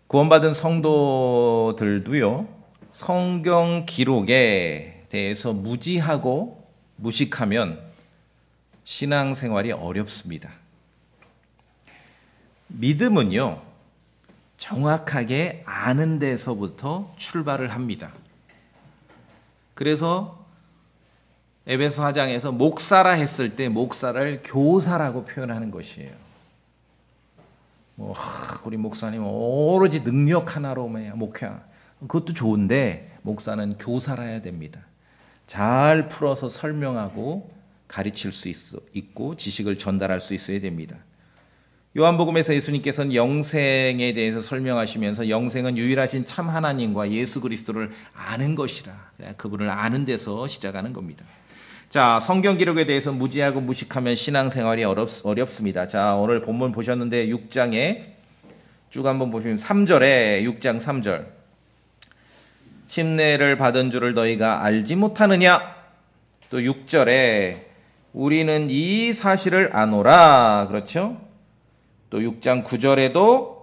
구원받은 성도들도요, 성경 기록에 대해서 무지하고 무식하면 신앙생활이 어렵습니다. 믿음은요, 정확하게 아는 데서부터 출발을 합니다. 그래서 에베소 4장에서 목사라 했을 때 목사를 교사라고 표현하는 것이에요. 우리 목사님 오로지 능력 하나로만 목회하, 그것도 좋은데 목사는 교사라야 됩니다. 잘 풀어서 설명하고 가르칠 수 있고 지식을 전달할 수 있어야 됩니다. 요한복음에서 예수님께서는 영생에 대해서 설명하시면서 영생은 유일하신 참 하나님과 예수 그리스도를 아는 것이라, 그분을 아는 데서 시작하는 겁니다. 자, 성경 기록에 대해서 무지하고 무식하면 신앙생활이 어렵습니다. 자, 오늘 본문 보셨는데 6장에 쭉 한번 보시면 3절에 6장 3절 침례를 받은 줄을 너희가 알지 못하느냐? 또 6절에 우리는 이 사실을 아노라. 그렇죠? 또 6장 9절에도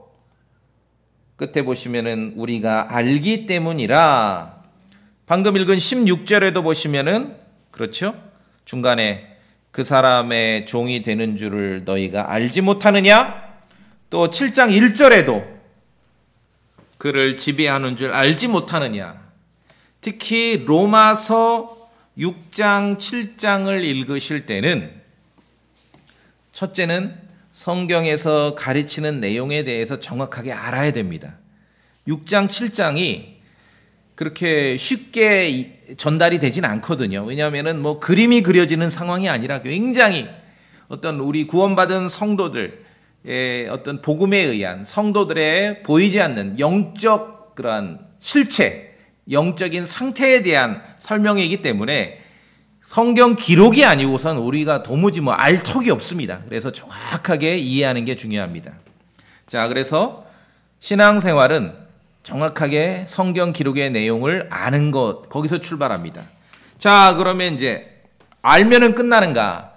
끝에 보시면은 우리가 알기 때문이라. 방금 읽은 16절에도 보시면은 그렇죠? 중간에 그 사람의 종이 되는 줄을 너희가 알지 못하느냐? 또 7장 1절에도 그를 지배하는 줄 알지 못하느냐? 특히 로마서 6장, 7장을 읽으실 때는 첫째는 성경에서 가르치는 내용에 대해서 정확하게 알아야 됩니다. 6장, 7장이 그렇게 쉽게 전달이 되진 않거든요. 왜냐하면은 그림이 그려지는 상황이 아니라 굉장히 어떤 우리 구원받은 성도들의 어떤 복음에 의한 성도들의 보이지 않는 영적 그러한 실체, 영적인 상태에 대한 설명이기 때문에 성경 기록이 아니고선 우리가 도무지 알 턱이 없습니다. 그래서 정확하게 이해하는 게 중요합니다. 자, 그래서 신앙생활은 정확하게 성경 기록의 내용을 아는 것, 거기서 출발합니다. 자, 그러면 이제 알면은 끝나는가?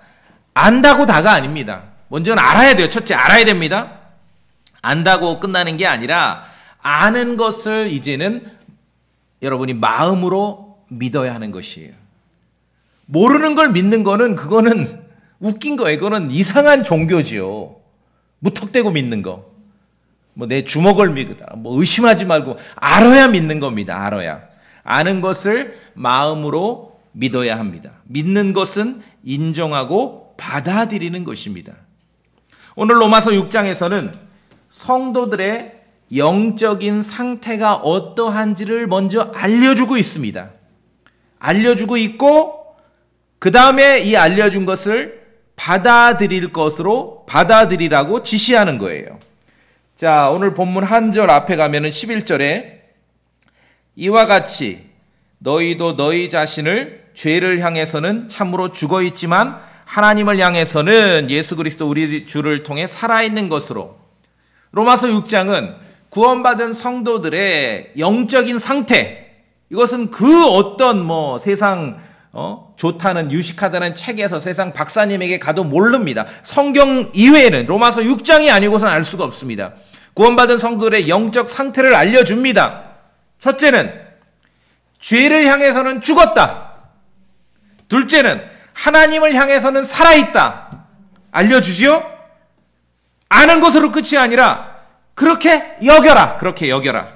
안다고 다가 아닙니다. 먼저는 알아야 돼요. 첫째, 알아야 됩니다. 안다고 끝나는 게 아니라 아는 것을 이제는 여러분이 마음으로 믿어야 하는 것이에요. 모르는 걸 믿는 거는 그거는 웃긴 거예요. 그거는 이상한 종교지요. 무턱대고 믿는 거. 내 주먹을 믿으라. 의심하지 말고 알아야 믿는 겁니다. 알아야. 아는 것을 마음으로 믿어야 합니다. 믿는 것은 인정하고 받아들이는 것입니다. 오늘 로마서 6장에서는 성도들의 영적인 상태가 어떠한지를 먼저 알려주고 있습니다. 알려주고 있고 그 다음에 이 알려준 것을 받아들이라고 지시하는 거예요. 자, 오늘 본문 한 절 앞에 가면은 11절에 이와 같이 너희도 너희 자신을 죄를 향해서는 참으로 죽어 있지만 하나님을 향해서는 예수 그리스도 우리 주를 통해 살아있는 것으로. 로마서 6장은 구원받은 성도들의 영적인 상태, 이것은 그 어떤 세상 좋다는 유식하다는 책에서 세상 박사님에게 가도 모릅니다. 성경 이외에는 로마서 6장이 아니고선 알 수가 없습니다. 구원받은 성도들의 영적 상태를 알려줍니다. 첫째는 죄를 향해서는 죽었다. 둘째는 하나님을 향해서는 살아있다. 알려주죠? 아는 것으로 끝이 아니라 그렇게 여겨라. 그렇게 여겨라.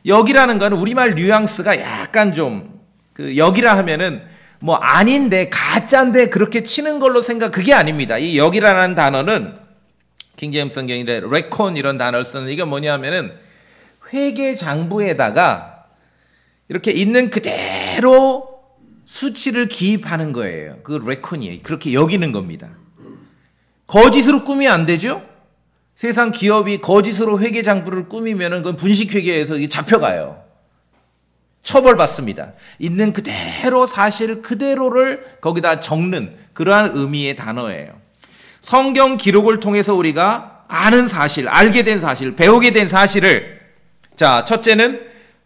여기라는 건 우리말 뉘앙스가 약간 좀 여기라 하면은 아닌데 가짜인데 그렇게 치는 걸로 그게 아닙니다. 이 여기라는 단어는 킹제임스 성경에 레콘 이런 단어를 쓰는 이게 뭐냐면은 회계 장부에다가 이렇게 있는 그대로 수치를 기입하는 거예요. 그 레콘이에요. 그렇게 여기는 겁니다. 거짓으로 꾸미면 안 되죠? 세상 기업이 거짓으로 회계 장부를 꾸미면은 그건 분식회계에서 잡혀가요. 처벌받습니다. 있는 그대로 사실 그대로를 거기다 적는 그러한 의미의 단어예요. 성경 기록을 통해서 우리가 아는 사실, 알게 된 사실, 배우게 된 사실을, 자, 첫째는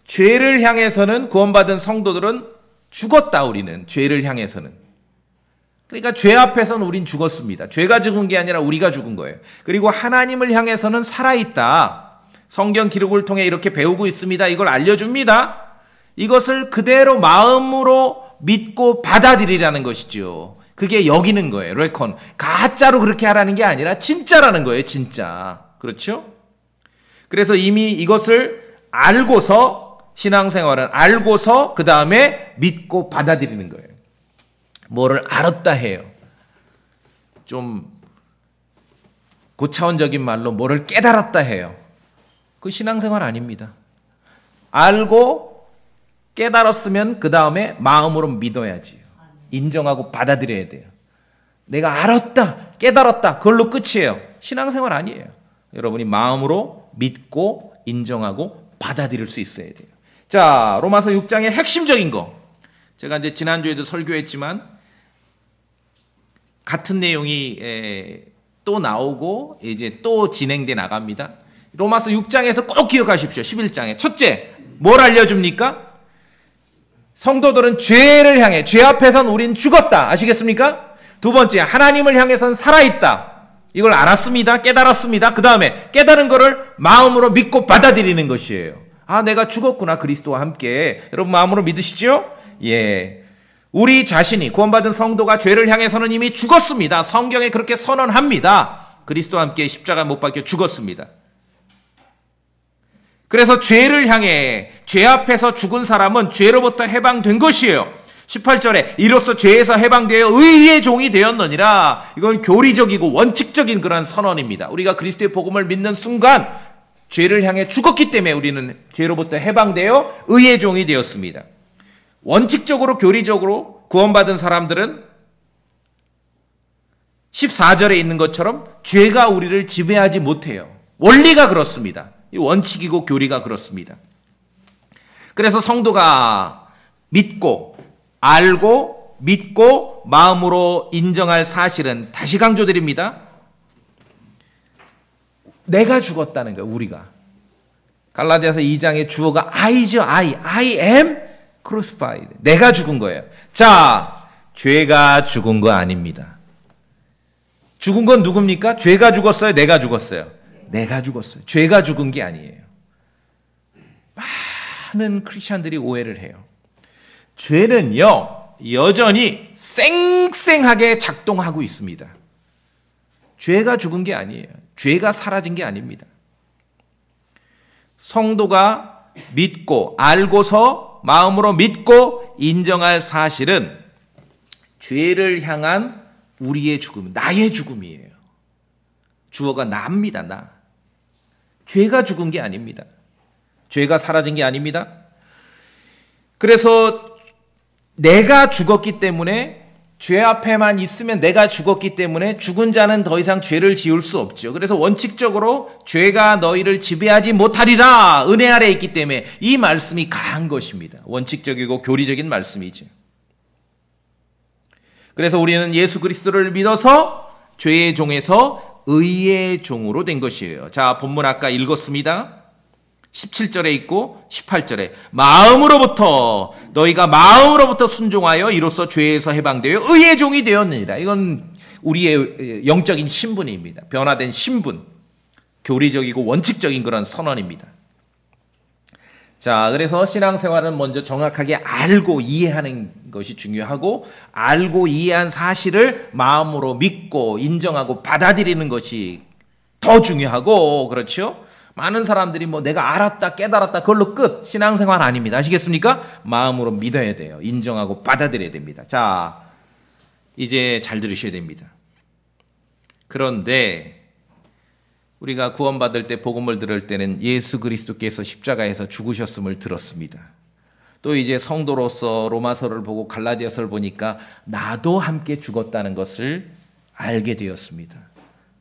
죄를 향해서는 구원받은 성도들은 죽었다. 우리는 죄를 향해서는. 그러니까 죄 앞에서는 우린 죽었습니다. 죄가 죽은 게 아니라 우리가 죽은 거예요. 그리고 하나님을 향해서는 살아있다. 성경 기록을 통해 이렇게 배우고 있습니다. 이걸 알려줍니다. 이것을 그대로 마음으로 믿고 받아들이라는 것이죠. 그게 여기는 거예요. 레콘. 가짜로 그렇게 하라는 게 아니라 진짜라는 거예요. 진짜. 그렇죠? 그래서 이미 이것을 알고서 신앙생활은 알고서 그 다음에 믿고 받아들이는 거예요. 뭐를 알았다 해요. 좀 고차원적인 말로 뭐를 깨달았다 해요. 그 신앙생활 아닙니다. 알고 깨달았으면 그 다음에 마음으로 믿어야지요. 인정하고 받아들여야 돼요. 내가 알았다, 깨달았다, 그걸로 끝이에요. 신앙생활 아니에요. 여러분이 마음으로 믿고 인정하고 받아들일 수 있어야 돼요. 자, 로마서 6장의 핵심적인 거. 제가 이제 지난주에도 설교했지만 같은 내용이 또 나오고 이제 또 진행돼 나갑니다. 로마서 6장에서 꼭 기억하십시오. 11장에. 첫째, 뭘 알려줍니까? 성도들은 죄를 향해, 죄 앞에선 우린 죽었다. 아시겠습니까? 두 번째, 하나님을 향해선 살아있다. 이걸 알았습니다. 깨달았습니다. 그 다음에 깨달은 거를 마음으로 믿고 받아들이는 것이에요. 아, 내가 죽었구나. 그리스도와 함께. 여러분 마음으로 믿으시죠? 예. 우리 자신이 구원받은 성도가 죄를 향해서는 이미 죽었습니다. 성경에 그렇게 선언합니다. 그리스도와 함께 십자가 못 박혀 죽었습니다. 그래서 죄를 향해 죄 앞에서 죽은 사람은 죄로부터 해방된 것이에요. 18절에 이로써 죄에서 해방되어 의의 종이 되었느니라. 이건 교리적이고 원칙적인 그런 선언입니다. 우리가 그리스도의 복음을 믿는 순간 죄를 향해 죽었기 때문에 우리는 죄로부터 해방되어 의의 종이 되었습니다. 원칙적으로 교리적으로 구원받은 사람들은 14절에 있는 것처럼 죄가 우리를 지배하지 못해요. 원리가 그렇습니다. 이 원칙이고 교리가 그렇습니다. 그래서 성도가 믿고 알고 믿고 마음으로 인정할 사실은 다시 강조드립니다. 내가 죽었다는 거예요. 우리가. 갈라디아서 2장의 주어가 I죠. I am crucified. 내가 죽은 거예요. 자, 죄가 죽은 거 아닙니다. 죽은 건 누굽니까? 죄가 죽었어요? 내가 죽었어요? 내가 죽었어요. 죄가 죽은 게 아니에요. 많은 크리스찬들이 오해를 해요. 죄는요, 여전히 쌩쌩하게 작동하고 있습니다. 죄가 죽은 게 아니에요. 죄가 사라진 게 아닙니다. 성도가 믿고 알고서 마음으로 믿고 인정할 사실은 죄를 향한 우리의 죽음, 나의 죽음이에요. 주어가 나입니다. 나. 죄가 죽은 게 아닙니다. 죄가 사라진 게 아닙니다. 그래서 내가 죽었기 때문에 죄 앞에만 있으면 내가 죽었기 때문에 죽은 자는 더 이상 죄를 지을 수 없죠. 그래서 원칙적으로 죄가 너희를 지배하지 못하리라 은혜 아래 있기 때문에 이 말씀이 강한 것입니다. 원칙적이고 교리적인 말씀이죠. 그래서 우리는 예수 그리스도를 믿어서 죄의 종에서 의의 종으로 된 것이에요. 자, 본문 아까 읽었습니다. 17절에 있고 18절에 너희가 마음으로부터 순종하여 이로써 죄에서 해방되어 의의 종이 되었느니라. 이건 우리의 영적인 신분입니다. 변화된 신분, 교리적이고 원칙적인 그런 선언입니다. 자, 그래서 신앙생활은 먼저 정확하게 알고 이해하는 것이 중요하고 알고 이해한 사실을 마음으로 믿고 인정하고 받아들이는 것이 더 중요하고 그렇죠? 많은 사람들이 내가 알았다 깨달았다 그걸로 끝. 신앙생활 아닙니다. 아시겠습니까? 마음으로 믿어야 돼요. 인정하고 받아들여야 됩니다. 자, 이제 잘 들으셔야 됩니다. 그런데 우리가 구원받을 때 복음을 들을 때는 예수 그리스도께서 십자가에서 죽으셨음을 들었습니다. 또 이제 성도로서 로마서를 보고 갈라디아서를 보니까 나도 함께 죽었다는 것을 알게 되었습니다.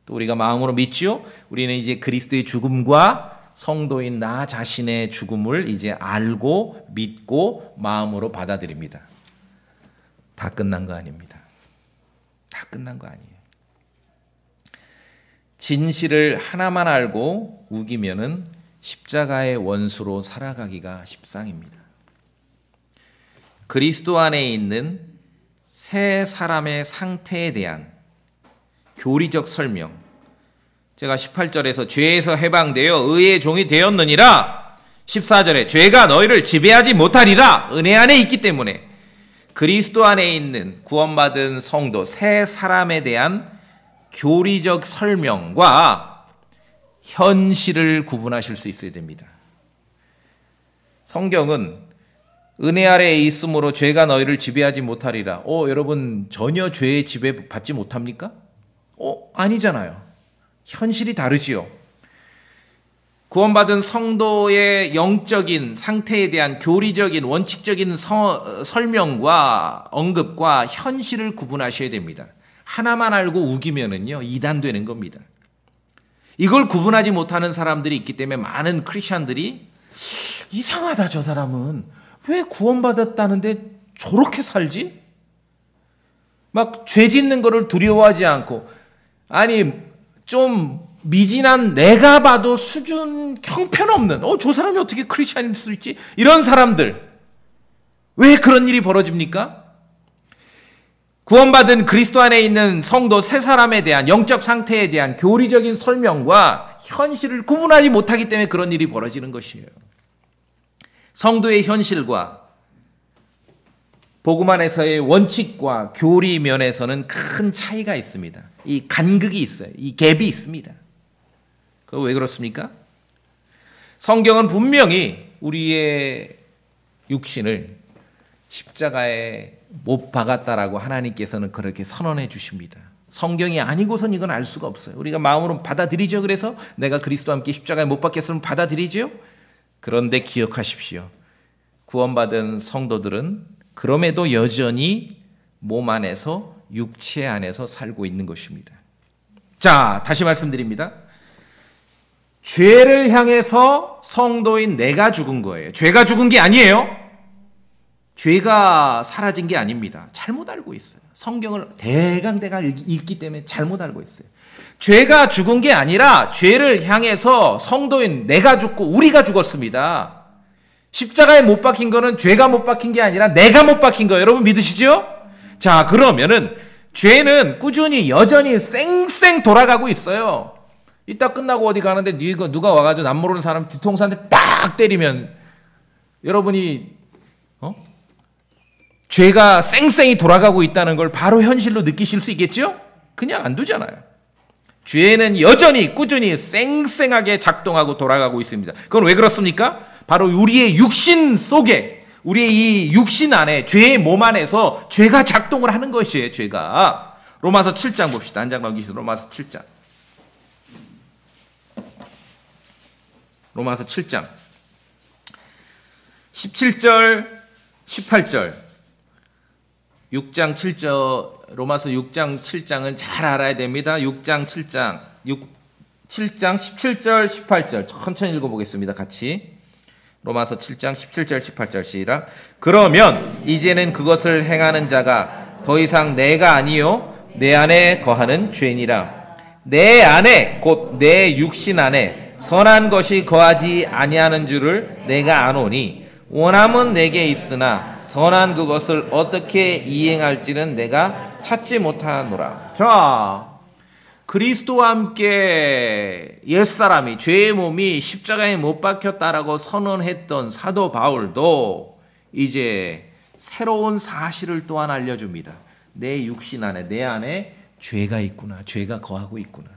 또 우리가 마음으로 믿지요? 우리는 이제 그리스도의 죽음과 성도인 나 자신의 죽음을 이제 알고 믿고 마음으로 받아들입니다. 다 끝난 거 아닙니다. 다 끝난 거 아니에요. 진실을 하나만 알고 우기면은 십자가의 원수로 살아가기가 십상입니다. 그리스도 안에 있는 새 사람의 상태에 대한 교리적 설명. 제가 18절에서 죄에서 해방되어 의의 종이 되었느니라. 14절에 죄가 너희를 지배하지 못하리라. 은혜 안에 있기 때문에. 그리스도 안에 있는 구원받은 성도 새 사람에 대한 교리적 설명과 현실을 구분하실 수 있어야 됩니다. 성경은 은혜 아래에 있으므로 죄가 너희를 지배하지 못하리라. 여러분 전혀 죄의 지배 받지 못합니까? 아니잖아요. 현실이 다르지요. 구원받은 성도의 영적인 상태에 대한 교리적인 원칙적인 설명과 언급과 현실을 구분하셔야 됩니다. 하나만 알고 우기면은요 이단되는 겁니다. 이걸 구분하지 못하는 사람들이 있기 때문에 많은 크리스천들이 이상하다, 저 사람은 왜 구원받았다는데 저렇게 살지? 막 죄 짓는 거를 두려워하지 않고, 아니 좀 미진한 내가 봐도 수준 형편없는 저 사람이 어떻게 크리스찬일 수 있지? 이런 사람들 왜 그런 일이 벌어집니까? 구원받은 그리스도 안에 있는 성도 새 사람에 대한 영적 상태에 대한 교리적인 설명과 현실을 구분하지 못하기 때문에 그런 일이 벌어지는 것이에요. 성도의 현실과 복음 안에서의 원칙과 교리 면에서는 큰 차이가 있습니다. 이 간극이 있어요. 이 갭이 있습니다. 그거 왜 그렇습니까? 성경은 분명히 우리의 육신을 십자가에 못 박았다라고 하나님께서는 그렇게 선언해 주십니다. 성경이 아니고선 이건 알 수가 없어요. 우리가 마음으로 받아들이죠. 그래서 내가 그리스도와 함께 십자가에 못 박혔으면 받아들이죠. 그런데 기억하십시오. 구원받은 성도들은 그럼에도 여전히 몸 안에서 육체 안에서 살고 있는 것입니다. 자, 다시 말씀드립니다. 죄를 향해서 성도인 내가 죽은 거예요. 죄가 죽은 게 아니에요. 죄가 사라진 게 아닙니다. 잘못 알고 있어요. 성경을 대강대강 읽기 때문에 잘못 알고 있어요. 죄가 죽은 게 아니라 죄를 향해서 성도인 내가 죽고 우리가 죽었습니다. 십자가에 못 박힌 거는 죄가 못 박힌 게 아니라 내가 못 박힌 거예요. 여러분 믿으시죠? 자, 그러면은 죄는 꾸준히 여전히 쌩쌩 돌아가고 있어요. 이따 끝나고 어디 가는데 누가 와가지고 남 모르는 사람 뒤통수한테 딱 때리면 여러분이 죄가 쌩쌩이 돌아가고 있다는 걸 바로 현실로 느끼실 수 있겠죠? 그냥 안 두잖아요. 죄는 여전히 꾸준히 쌩쌩하게 작동하고 돌아가고 있습니다. 그건 왜 그렇습니까? 바로 우리의 육신 속에, 우리의 이 육신 안에, 죄의 몸 안에서 죄가 작동을 하는 것이에요. 죄가. 로마서 7장 봅시다. 한 장 넘기시죠. 로마서 7장. 로마서 7장 17절 18절 6장 7절 로마서 6장 7장은 잘 알아야 됩니다. 6장 7장 7장 17절 18절 천천히 읽어보겠습니다. 같이 로마서 7장 17절 18절 시작. 그러면 이제는 그것을 행하는 자가 더 이상 내가 아니요 내 안에 거하는 죄니라. 내 안에 곧 내 육신 안에 선한 것이 거하지 아니하는 줄을 내가 아노니 원함은 내게 있으나 선한 그것을 어떻게 이행할지는 내가 찾지 못하노라. 자, 그리스도와 함께 옛사람이 죄의 몸이 십자가에 못 박혔다라고 선언했던 사도 바울도 이제 새로운 사실을 또한 알려줍니다. 내 육신 안에, 내 안에 죄가 있구나. 죄가 거하고 있구나.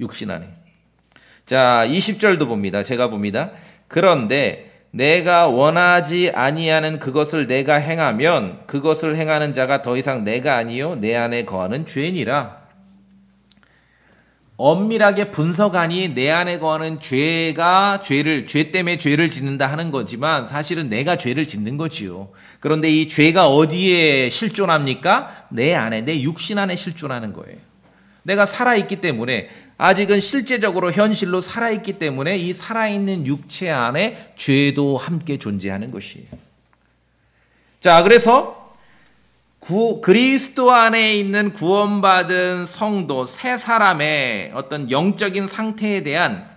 육신 안에. 자, 20절도 봅니다. 제가 봅니다. 그런데 내가 원하지 아니하는 그것을 내가 행하면 그것을 행하는 자가 더 이상 내가 아니요 내 안에 거하는 죄니라. 엄밀하게 분석하니 내 안에 거하는 죄 때문에 죄를 짓는다 하는 거지만 사실은 내가 죄를 짓는 거지요. 그런데 이 죄가 어디에 실존합니까? 내 안에, 내 육신 안에 실존하는 거예요. 내가 살아있기 때문에, 아직은 실제적으로 현실로 살아있기 때문에 이 살아있는 육체 안에 죄도 함께 존재하는 것이에요. 자, 그래서 그리스도 안에 있는 구원받은 성도 새 사람의 어떤 영적인 상태에 대한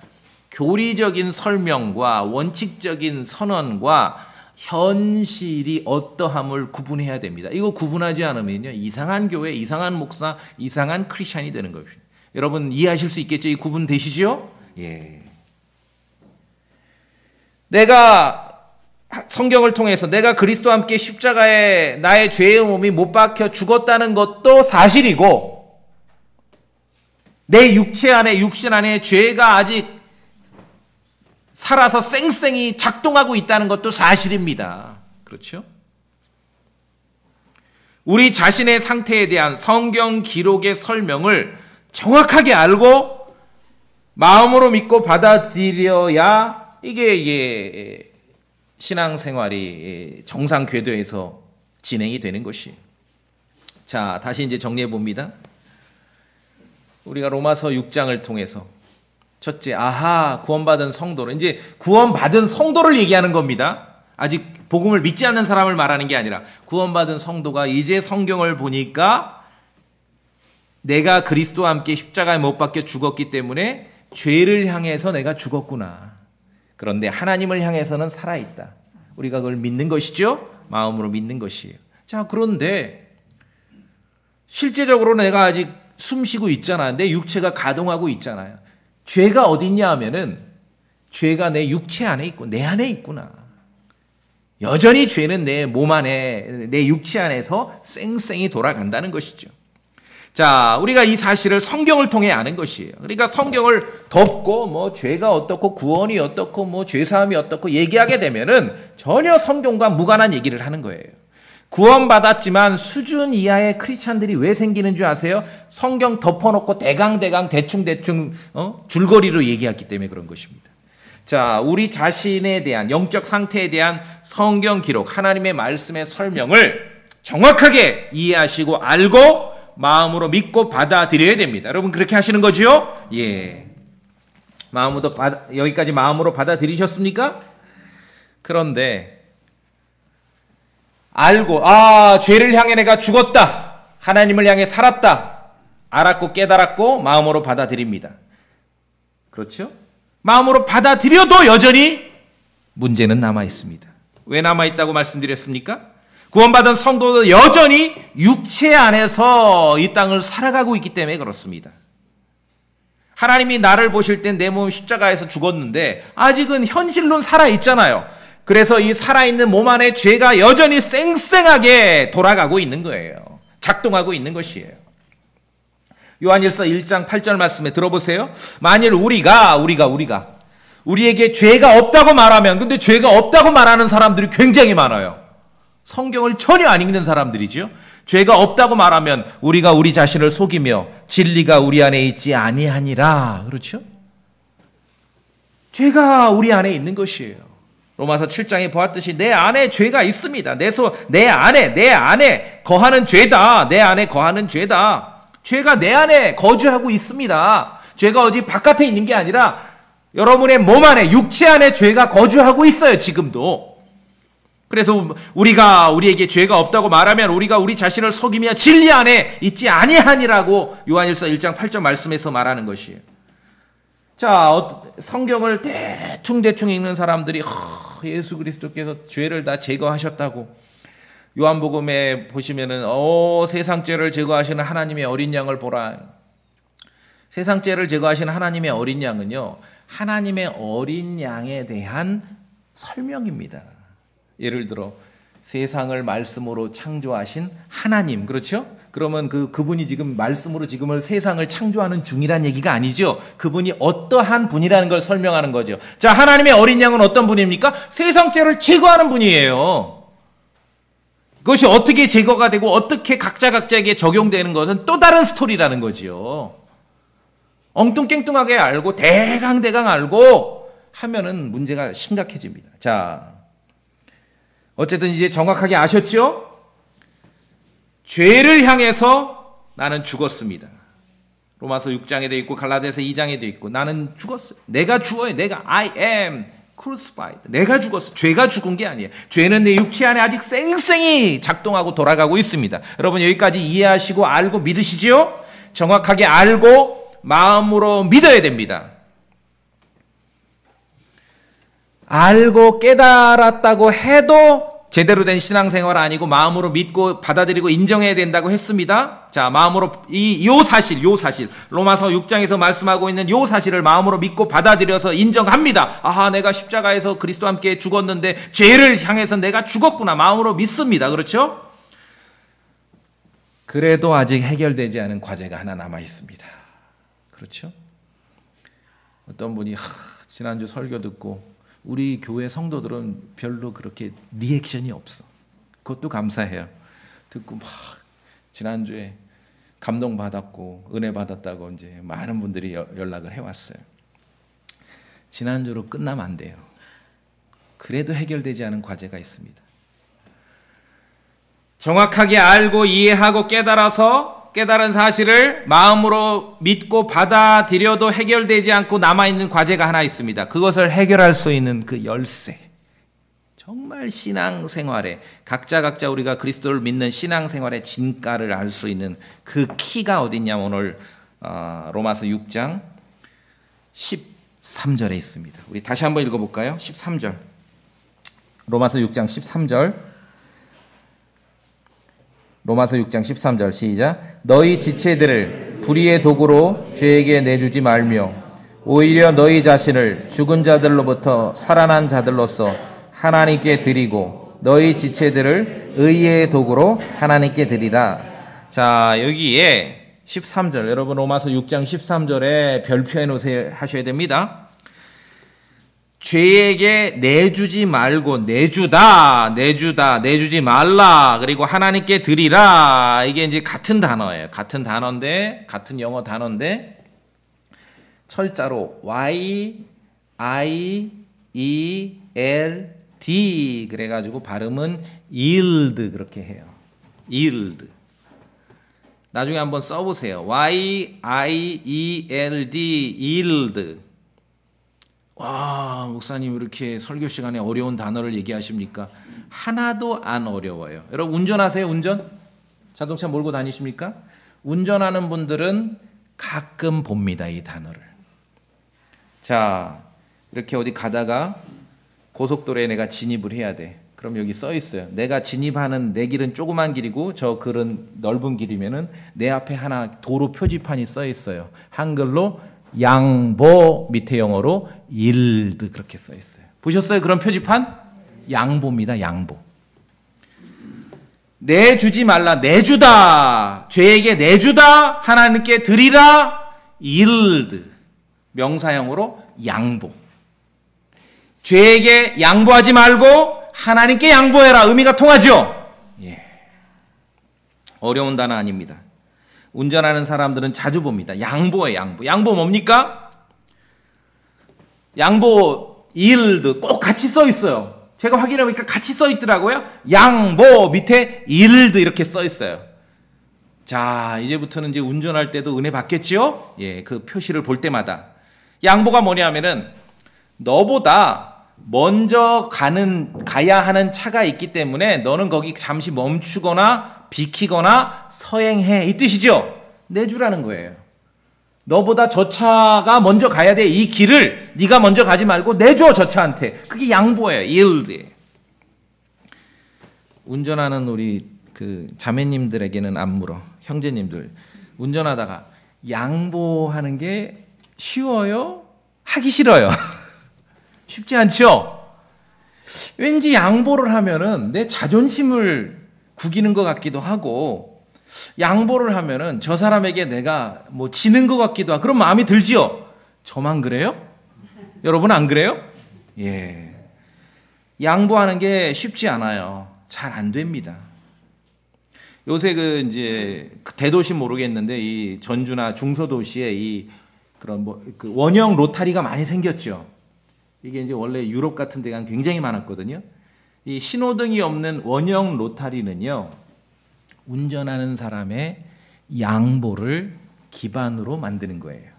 교리적인 설명과 원칙적인 선언과 현실이 어떠함을 구분해야 됩니다. 이거 구분하지 않으면요, 이상한 교회, 이상한 목사, 이상한 크리스찬이 되는 겁니다. 여러분 이해하실 수 있겠죠? 이 구분 되시죠? 예. 내가 성경을 통해서 내가 그리스도와 함께 십자가에 나의 죄의 몸이 못 박혀 죽었다는 것도 사실이고, 내 육체 안에, 육신 안에 죄가 아직 살아서 쌩쌩이 작동하고 있다는 것도 사실입니다. 그렇죠? 우리 자신의 상태에 대한 성경 기록의 설명을 정확하게 알고 마음으로 믿고 받아들여야 이게 신앙생활이 정상 궤도에서 진행이 되는 것이에요. 자, 다시 이제 정리해 봅니다. 우리가 로마서 6장을 통해서 첫째, 구원받은 성도를, 이제 구원받은 성도를 얘기하는 겁니다. 아직 복음을 믿지 않는 사람을 말하는 게 아니라 구원받은 성도가 이제 성경을 보니까 내가 그리스도와 함께 십자가에 못 박혀 죽었기 때문에 죄를 향해서 내가 죽었구나. 그런데 하나님을 향해서는 살아있다. 우리가 그걸 믿는 것이죠. 마음으로 믿는 것이에요. 자, 그런데 실제적으로 내가 아직 숨쉬고 있잖아. 내 육체가 가동하고 있잖아요. 죄가 어디 있냐 하면은 죄가 내 육체 안에 있고 내 안에 있구나. 여전히 죄는 내 몸 안에, 내 육체 안에서 쌩쌩이 돌아간다는 것이죠. 자, 우리가 이 사실을 성경을 통해 아는 것이에요. 그러니까 성경을 덮고 죄가 어떻고 구원이 어떻고 죄사함이 어떻고 얘기하게 되면은 전혀 성경과 무관한 얘기를 하는 거예요. 구원받았지만 수준 이하의 크리스찬들이 왜 생기는 줄 아세요? 성경 덮어놓고 대강대강 대충대충 줄거리로 얘기했기 때문에 그런 것입니다. 자, 우리 자신에 대한 영적 상태에 대한 성경 기록, 하나님의 말씀의 설명을 정확하게 이해하시고 알고 마음으로 믿고 받아들여야 됩니다. 여러분 그렇게 하시는 거죠? 예. 여기까지 마음으로 받아들이셨습니까? 그런데 알고 죄를 향해 내가 죽었다. 하나님을 향해 살았다. 알았고 깨달았고 마음으로 받아들입니다. 그렇죠? 마음으로 받아들여도 여전히 문제는 남아 있습니다. 왜 남아 있다고 말씀드렸습니까? 구원받은 성도도 여전히 육체 안에서 이 땅을 살아가고 있기 때문에 그렇습니다. 하나님이 나를 보실 땐 내 몸 십자가에서 죽었는데 아직은 현실로는 살아있잖아요. 그래서 이 살아있는 몸 안에 죄가 여전히 쌩쌩하게 돌아가고 있는 거예요. 작동하고 있는 것이에요. 요한일서 1장 8절 말씀에 들어보세요. 만일 우리에게 죄가 없다고 말하면, 근데 죄가 없다고 말하는 사람들이 굉장히 많아요. 성경을 전혀 안 읽는 사람들이죠. 죄가 없다고 말하면 우리가 우리 자신을 속이며 진리가 우리 안에 있지 아니하니라. 그렇죠? 죄가 우리 안에 있는 것이에요. 로마서 7장에 보았듯이 내 안에 죄가 있습니다. 내 안에 거하는 죄다. 내 안에 거하는 죄다. 죄가 내 안에 거주하고 있습니다. 죄가 어디 바깥에 있는 게 아니라 여러분의 몸 안에, 육체 안에 죄가 거주하고 있어요. 지금도. 그래서 우리에게 죄가 없다고 말하면 우리가 우리 자신을 속이며 진리 안에 있지 아니하니라고 요한일서 1장 8절 말씀에서 말하는 것이에요. 자, 성경을 대충 읽는 사람들이 예수 그리스도께서 죄를 다 제거하셨다고, 요한복음에 보시면은 세상 죄를 제거하시는 하나님의 어린 양을 보라. 세상 죄를 제거하시는 하나님의 어린 양은요, 하나님의 어린 양에 대한 설명입니다. 예를 들어 세상을 말씀으로 창조하신 하나님, 그렇죠? 그러면 그분이 지금 말씀으로 지금을 세상을 창조하는 중이란 얘기가 아니죠. 그분이 어떠한 분이라는 걸 설명하는 거죠. 자, 하나님의 어린 양은 어떤 분입니까? 세상 죄를 제거하는 분이에요. 그것이 어떻게 제거가 되고 어떻게 각자에게 적용되는 것은 또 다른 스토리라는 거지요. 엉뚱깽뚱하게 알고 대강 알고 하면은 문제가 심각해집니다. 자, 어쨌든 이제 정확하게 아셨죠? 죄를 향해서 나는 죽었습니다. 로마서 6장에 되어 있고 갈라디아서 2장에 되어 있고 나는 죽었어요. 내가 죽어요. I am crucified. 내가 죽었어. 죄가 죽은 게 아니에요. 죄는 내 육체 안에 아직 쌩쌩이 작동하고 돌아가고 있습니다. 여러분 여기까지 이해하시고 알고 믿으시죠? 정확하게 알고 마음으로 믿어야 됩니다. 알고 깨달았다고 해도 제대로 된 신앙생활 아니고 마음으로 믿고 받아들이고 인정해야 된다고 했습니다. 자, 마음으로 요 사실 로마서 6장에서 말씀하고 있는 요 사실을 마음으로 믿고 받아들여서 인정합니다. 아하, 내가 십자가에서 그리스도와 함께 죽었는데 죄를 향해서 내가 죽었구나. 마음으로 믿습니다. 그렇죠? 그래도 아직 해결되지 않은 과제가 하나 남아 있습니다. 그렇죠? 어떤 분이 지난주 설교 듣고 우리 교회 성도들은 별로 그렇게 리액션이 없어. 그것도 감사해요. 듣고 막 지난주에 감동받았고 은혜 받았다고 이제 많은 분들이 연락을 해왔어요. 지난주로 끝나면 안 돼요. 그래도 해결되지 않은 과제가 있습니다. 정확하게 알고 이해하고 깨달은 사실을 마음으로 믿고 받아들여도 해결되지 않고 남아있는 과제가 하나 있습니다. 그것을 해결할 수 있는 그 열쇠. 정말 신앙생활에 각자 우리가 그리스도를 믿는 신앙생활의 진가를 알 수 있는 그 키가 어딨냐면 오늘 로마서 6장 13절에 있습니다. 우리 다시 한번 읽어볼까요? 13절. 로마서 6장 13절. 로마서 6장 13절 시작. 너희 지체들을 불의의 도구로 죄에게 내주지 말며 오히려 너희 자신을 죽은 자들로부터 살아난 자들로서 하나님께 드리고 너희 지체들을 의의 도구로 하나님께 드리라. 자, 여기에 13절 여러분 로마서 6장 13절에 별표해 놓으세요 하셔야 됩니다. 죄에게 내주지 말고 내주지 말라. 그리고 하나님께 드리라. 이게 이제 같은 단어예요. 같은 영어 단어인데 철자로 Y-I-E-L-D 그래가지고 발음은 yield 그렇게 해요. yield. 나중에 한번 써보세요. Y-I-E-L-D yield. 와, 목사님 이렇게 설교 시간에 어려운 단어를 얘기하십니까? 하나도 안 어려워요. 여러분 운전하세요? 운전? 자동차 몰고 다니십니까? 운전하는 분들은 가끔 봅니다, 이 단어를. 자, 이렇게 어디 가다가 고속도로에 내가 진입을 해야 돼. 그럼 여기 써 있어요. 내가 진입하는 내 길은 조그만 길이고 저 길은 넓은 길이면은 내 앞에 하나 도로 표지판이 써 있어요. 한글로 양보, 밑에 영어로 yield 그렇게 써 있어요. 보셨어요? 그런 표지판? 양보입니다. 양보. 내주지 말라. 내주다. 죄에게 내주다. 하나님께 드리라. yield. 명사형으로 양보. 죄에게 양보하지 말고 하나님께 양보해라. 의미가 통하죠? 예. 어려운 단어 아닙니다. 운전하는 사람들은 자주 봅니다. 양보에 양보. 양보 뭡니까? 양보 yield 꼭 같이 써 있어요. 제가 확인해보니까 같이 써 있더라고요. 양보 밑에 yield 이렇게 써 있어요. 자, 이제부터는 이제 운전할 때도 은혜 받겠죠? 예, 그 표시를 볼 때마다. 양보가 뭐냐면은 너보다 먼저 가야 하는 차가 있기 때문에 너는 거기 잠시 멈추거나 비키거나 서행해 이 뜻이죠. 내주라는 거예요. 너보다 저 차가 먼저 가야 돼. 이 길을 네가 먼저 가지 말고 내줘 저 차한테. 그게 양보예요. yield. 운전하는 우리 그 자매님들에게는 안 물어. 형제님들 운전하다가 양보하는 게 쉬워요? 하기 싫어요. 쉽지 않죠? 왠지 양보를 하면은 내 자존심을 구기는 것 같기도 하고 양보를 하면은 저 사람에게 내가 뭐 지는 것 같기도 하고 그런 마음이 들지요. 저만 그래요? 여러분 안 그래요? 예. 양보하는 게 쉽지 않아요. 잘 안 됩니다. 요새 그 이제 대도시 모르겠는데 이 전주나 중소도시에 이 그런 뭐 그 원형 로타리가 많이 생겼죠. 이게 이제 원래 유럽 같은 데가 굉장히 많았거든요. 이 신호등이 없는 원형 로타리는요, 운전하는 사람의 양보를 기반으로 만드는 거예요.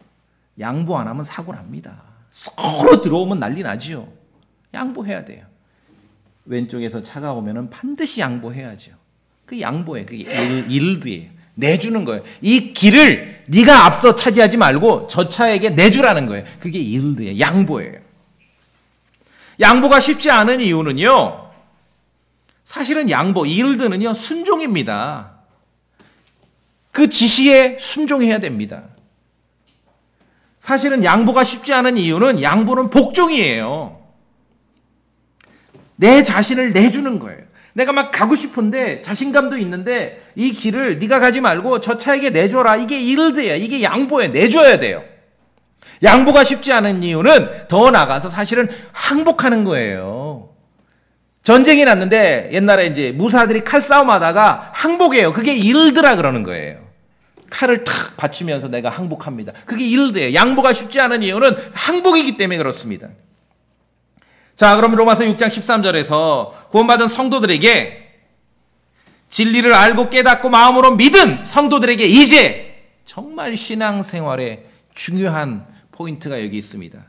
양보 안 하면 사고 납니다. 서로 들어오면 난리 나지요. 양보해야 돼요. 왼쪽에서 차가 오면은 반드시 양보해야죠. 그 양보예요. 그게 yield예요. 내주는 거예요. 이 길을 네가 앞서 차지하지 말고 저 차에게 내주라는 거예요. 그게 yield예요. 양보예요. 양보가 쉽지 않은 이유는요, 사실은 양보, yield는요, 순종입니다. 그 지시에 순종해야 됩니다. 사실은 양보가 쉽지 않은 이유는 양보는 복종이에요. 내 자신을 내주는 거예요. 내가 막 가고 싶은데 자신감도 있는데 이 길을 네가 가지 말고 저 차에게 내줘라. 이게 yield예요. 이게 양보예요. 내줘야 돼요. 양보가 쉽지 않은 이유는 더 나아가서 사실은 항복하는 거예요. 전쟁이 났는데 옛날에 이제 무사들이 칼싸움하다가 항복해요. 그게 yield라 그러는 거예요. 칼을 탁 받치면서 내가 항복합니다. 그게 yield예요. 양보가 쉽지 않은 이유는 항복이기 때문에 그렇습니다. 자, 그럼 로마서 6장 13절에서 구원받은 성도들에게 진리를 알고 깨닫고 마음으로 믿은 성도들에게 이제 정말 신앙생활에 중요한 포인트가 여기 있습니다.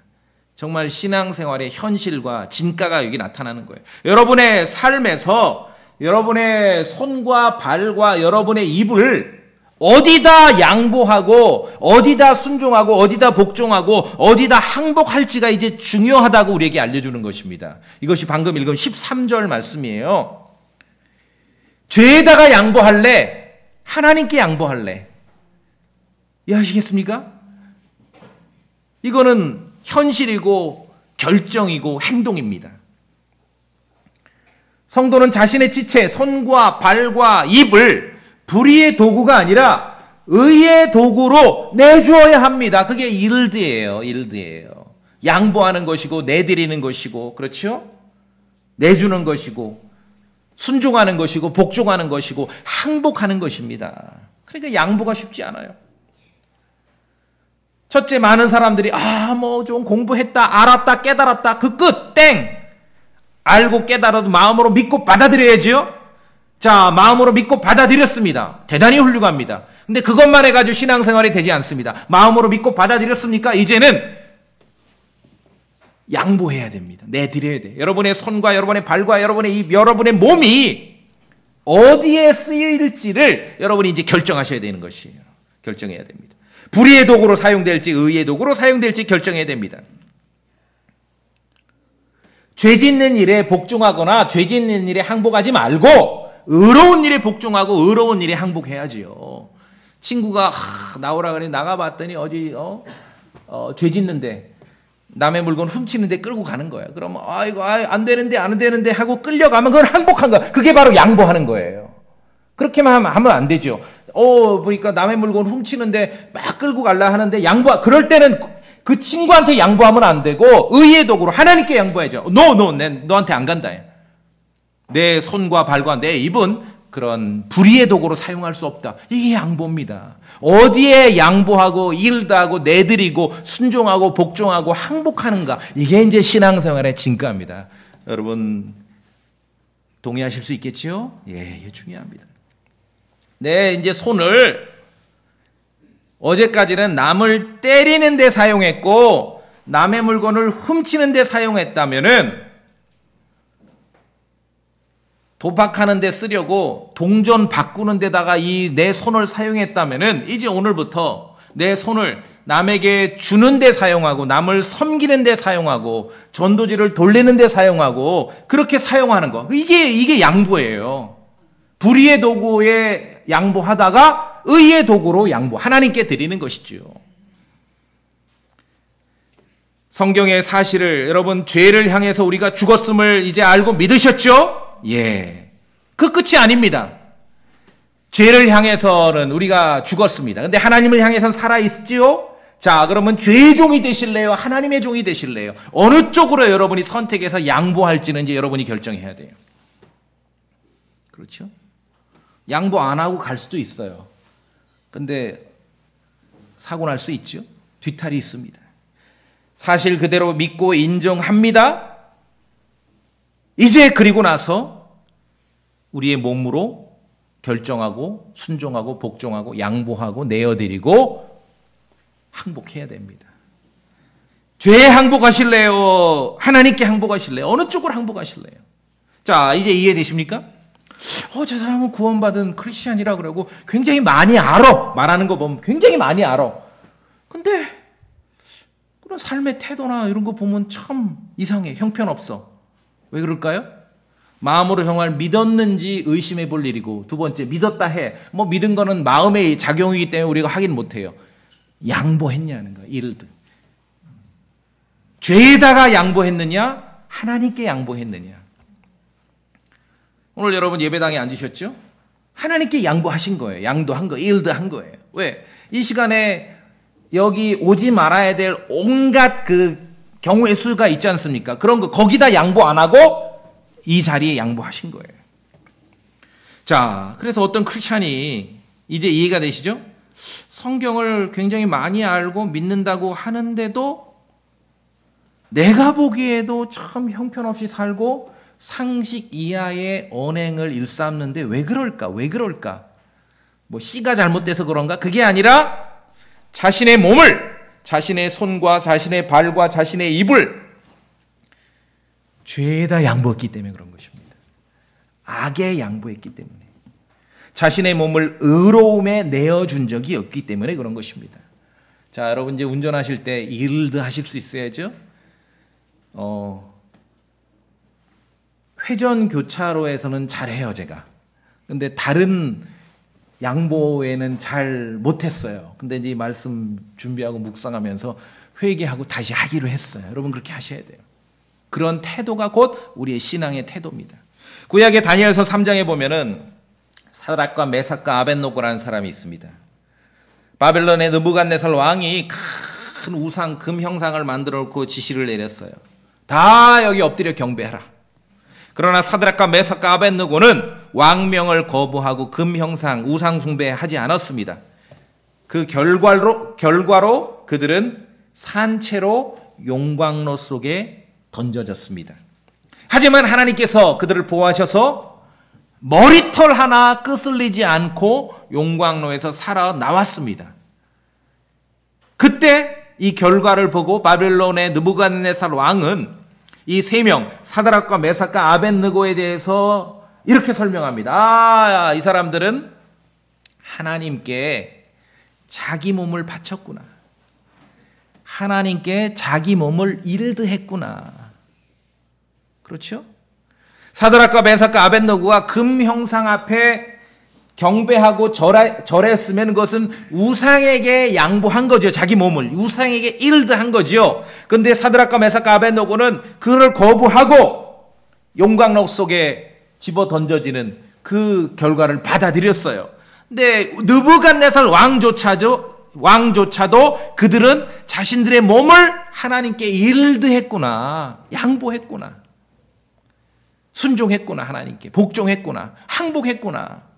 정말 신앙생활의 현실과 진가가 여기 나타나는 거예요. 여러분의 삶에서 여러분의 손과 발과 여러분의 입을 어디다 양보하고 어디다 순종하고 어디다 복종하고 어디다 항복할지가 이제 중요하다고 우리에게 알려주는 것입니다. 이것이 방금 읽은 13절 말씀이에요. 죄에다가 양보할래? 하나님께 양보할래? 이해하시겠습니까? 이거는 현실이고 결정이고 행동입니다. 성도는 자신의 지체, 손과 발과 입을 불의의 도구가 아니라 의의 도구로 내주어야 합니다. 그게 yield예요. yield예요. 양보하는 것이고 내드리는 것이고, 그렇죠? 내주는 것이고 순종하는 것이고 복종하는 것이고 항복하는 것입니다. 그러니까 양보가 쉽지 않아요. 첫째, 많은 사람들이 뭐 좀 공부했다, 알았다, 깨달았다, 그 끝, 땡! 알고 깨달아도 마음으로 믿고 받아들여야지요. 자, 마음으로 믿고 받아들였습니다. 대단히 훌륭합니다. 근데 그것만 해가지고 신앙생활이 되지 않습니다. 마음으로 믿고 받아들였습니까? 이제는 양보해야 됩니다. 내드려야 돼요. 여러분의 손과 여러분의 발과 여러분의 입, 여러분의 몸이 어디에 쓰일지를 여러분이 이제 결정하셔야 되는 것이에요. 결정해야 됩니다. 불의의 도구로 사용될지 의의 도구로 사용될지 결정해야 됩니다. 죄 짓는 일에 복종하거나 죄 짓는 일에 항복하지 말고 의로운 일에 복종하고 의로운 일에 항복해야지요. 친구가 나오라 그래 나가봤더니 어디 죄 짓는데 남의 물건 훔치는데 끌고 가는 거야. 그러면 이거 안 되는데 하고 끌려가면 그건 항복한 거야. 그게 바로 양보하는 거예요. 그렇게만 하면 안 되죠. 보니까 남의 물건 훔치는데 막 끌고 갈라 하는데 그럴 때는 그 친구한테 양보하면 안 되고 의의 도구로 하나님께 양보해야죠. 너한테 안 간다. 내 손과 발과 내 입은 그런 불의의 도구로 사용할 수 없다. 이게 양보입니다. 어디에 양보하고 yield하고 내드리고 순종하고 복종하고 항복하는가. 이게 이제 신앙생활의 진가입니다. 여러분 동의하실 수 있겠지요? 예, 이게 중요합니다. 내 이제 손을 어제까지는 남을 때리는 데 사용했고 남의 물건을 훔치는 데 사용했다면은 도박하는 데 쓰려고 동전 바꾸는 데다가 이 내 손을 사용했다면은 이제 오늘부터 내 손을 남에게 주는 데 사용하고 남을 섬기는 데 사용하고 전도지를 돌리는 데 사용하고 그렇게 사용하는 거. 이게 양보예요. 불의의 도구에 양보하다가 의의 도구로 양보, 하나님께 드리는 것이죠. 성경의 사실을 여러분 죄를 향해서 우리가 죽었음을 이제 알고 믿으셨죠? 예. 그 끝이 아닙니다. 죄를 향해서는 우리가 죽었습니다. 근데 하나님을 향해서는 살아있지요? 자, 그러면 죄의 종이 되실래요? 하나님의 종이 되실래요? 어느 쪽으로 여러분이 선택해서 양보할지는 이제 여러분이 결정해야 돼요. 그렇죠? 양보 안 하고 갈 수도 있어요. 근데 사고 날 수 있죠? 뒤탈이 있습니다. 사실 그대로 믿고 인정합니다. 이제 그리고 나서 우리의 몸으로 결정하고 순종하고 복종하고 양보하고 내어드리고 항복해야 됩니다. 죄에 항복하실래요? 하나님께 항복하실래요? 어느 쪽으로 항복하실래요? 자, 이제 이해되십니까? 저 사람은 구원받은 크리스찬이라 그러고 굉장히 많이 알아. 말하는 거 보면 굉장히 많이 알아. 근데 그런 삶의 태도나 이런 거 보면 참 이상해. 형편없어. 왜 그럴까요? 마음으로 정말 믿었는지 의심해 볼 일이고, 두 번째, 믿었다 해. 뭐 믿은 거는 마음의 작용이기 때문에 우리가 확인 못 해요. 양보했냐는 거예요. 일드. 죄에다가 양보했느냐? 하나님께 양보했느냐? 오늘 여러분 예배당에 앉으셨죠? 하나님께 양보하신 거예요. 양도한 거, 일드한 거예요. 왜? 이 시간에 여기 오지 말아야 될 온갖 그 경우의 수가 있지 않습니까? 그런 거 거기다 양보 안 하고 이 자리에 양보하신 거예요. 자, 그래서 어떤 크리스찬이 이제 이해가 되시죠? 성경을 굉장히 많이 알고 믿는다고 하는데도 내가 보기에도 참 형편없이 살고 상식 이하의 언행을 일삼는데 왜 그럴까? 왜 그럴까? 뭐 씨가 잘못돼서 그런가? 그게 아니라 자신의 몸을, 자신의 손과 자신의 발과 자신의 입을 죄에다 양보했기 때문에 그런 것입니다. 악에 양보했기 때문에. 자신의 몸을 의로움에 내어준 적이 없기 때문에 그런 것입니다. 자, 여러분 이제 운전하실 때 일드 하실 수 있어야죠. 회전 교차로에서는 잘해요, 제가. 근데 다른 양보에는 잘 못했어요. 근데 이제 말씀 준비하고 묵상하면서 회개하고 다시 하기로 했어요. 여러분 그렇게 하셔야 돼요. 그런 태도가 곧 우리의 신앙의 태도입니다. 구약의 다니엘서 3장에 보면은 사드락과 메삭과 아벳노고라는 사람이 있습니다. 바벨론의 느부갓네살 왕이 큰 우상 금 형상을 만들어 놓고 지시를 내렸어요. 다 여기 엎드려 경배하라. 그러나 사드락과 메삭과 아벳느고는 왕명을 거부하고 금 형상 우상 숭배하지 않았습니다. 그 결과로 그들은 산채로 용광로 속에 던져졌습니다. 하지만 하나님께서 그들을 보호하셔서 머리털 하나 끄슬리지 않고 용광로에서 살아나왔습니다. 그때 이 결과를 보고 바벨론의 느부갓네살 왕은 이 세 명 사드락과 메삭과 아벳느고에 대해서 이렇게 설명합니다. 이 사람들은 하나님께 자기 몸을 바쳤구나. 하나님께 자기 몸을 일드했구나. 그렇죠? 사드락과 메삭과 아벳느고가 금 형상 앞에 경배하고 절했으면 그것은 우상에게 양보한 거죠. 자기 몸을 우상에게 일드한 거죠. 그런데 사드락과 메삭과 아벳느고는 그를 거부하고 용광로 속에 집어 던져지는 그 결과를 받아들였어요. 근데 느부갓네살 왕조차도 그들은 자신들의 몸을 하나님께 일드했구나. 양보했구나. 순종했구나. 하나님께 복종했구나. 항복했구나.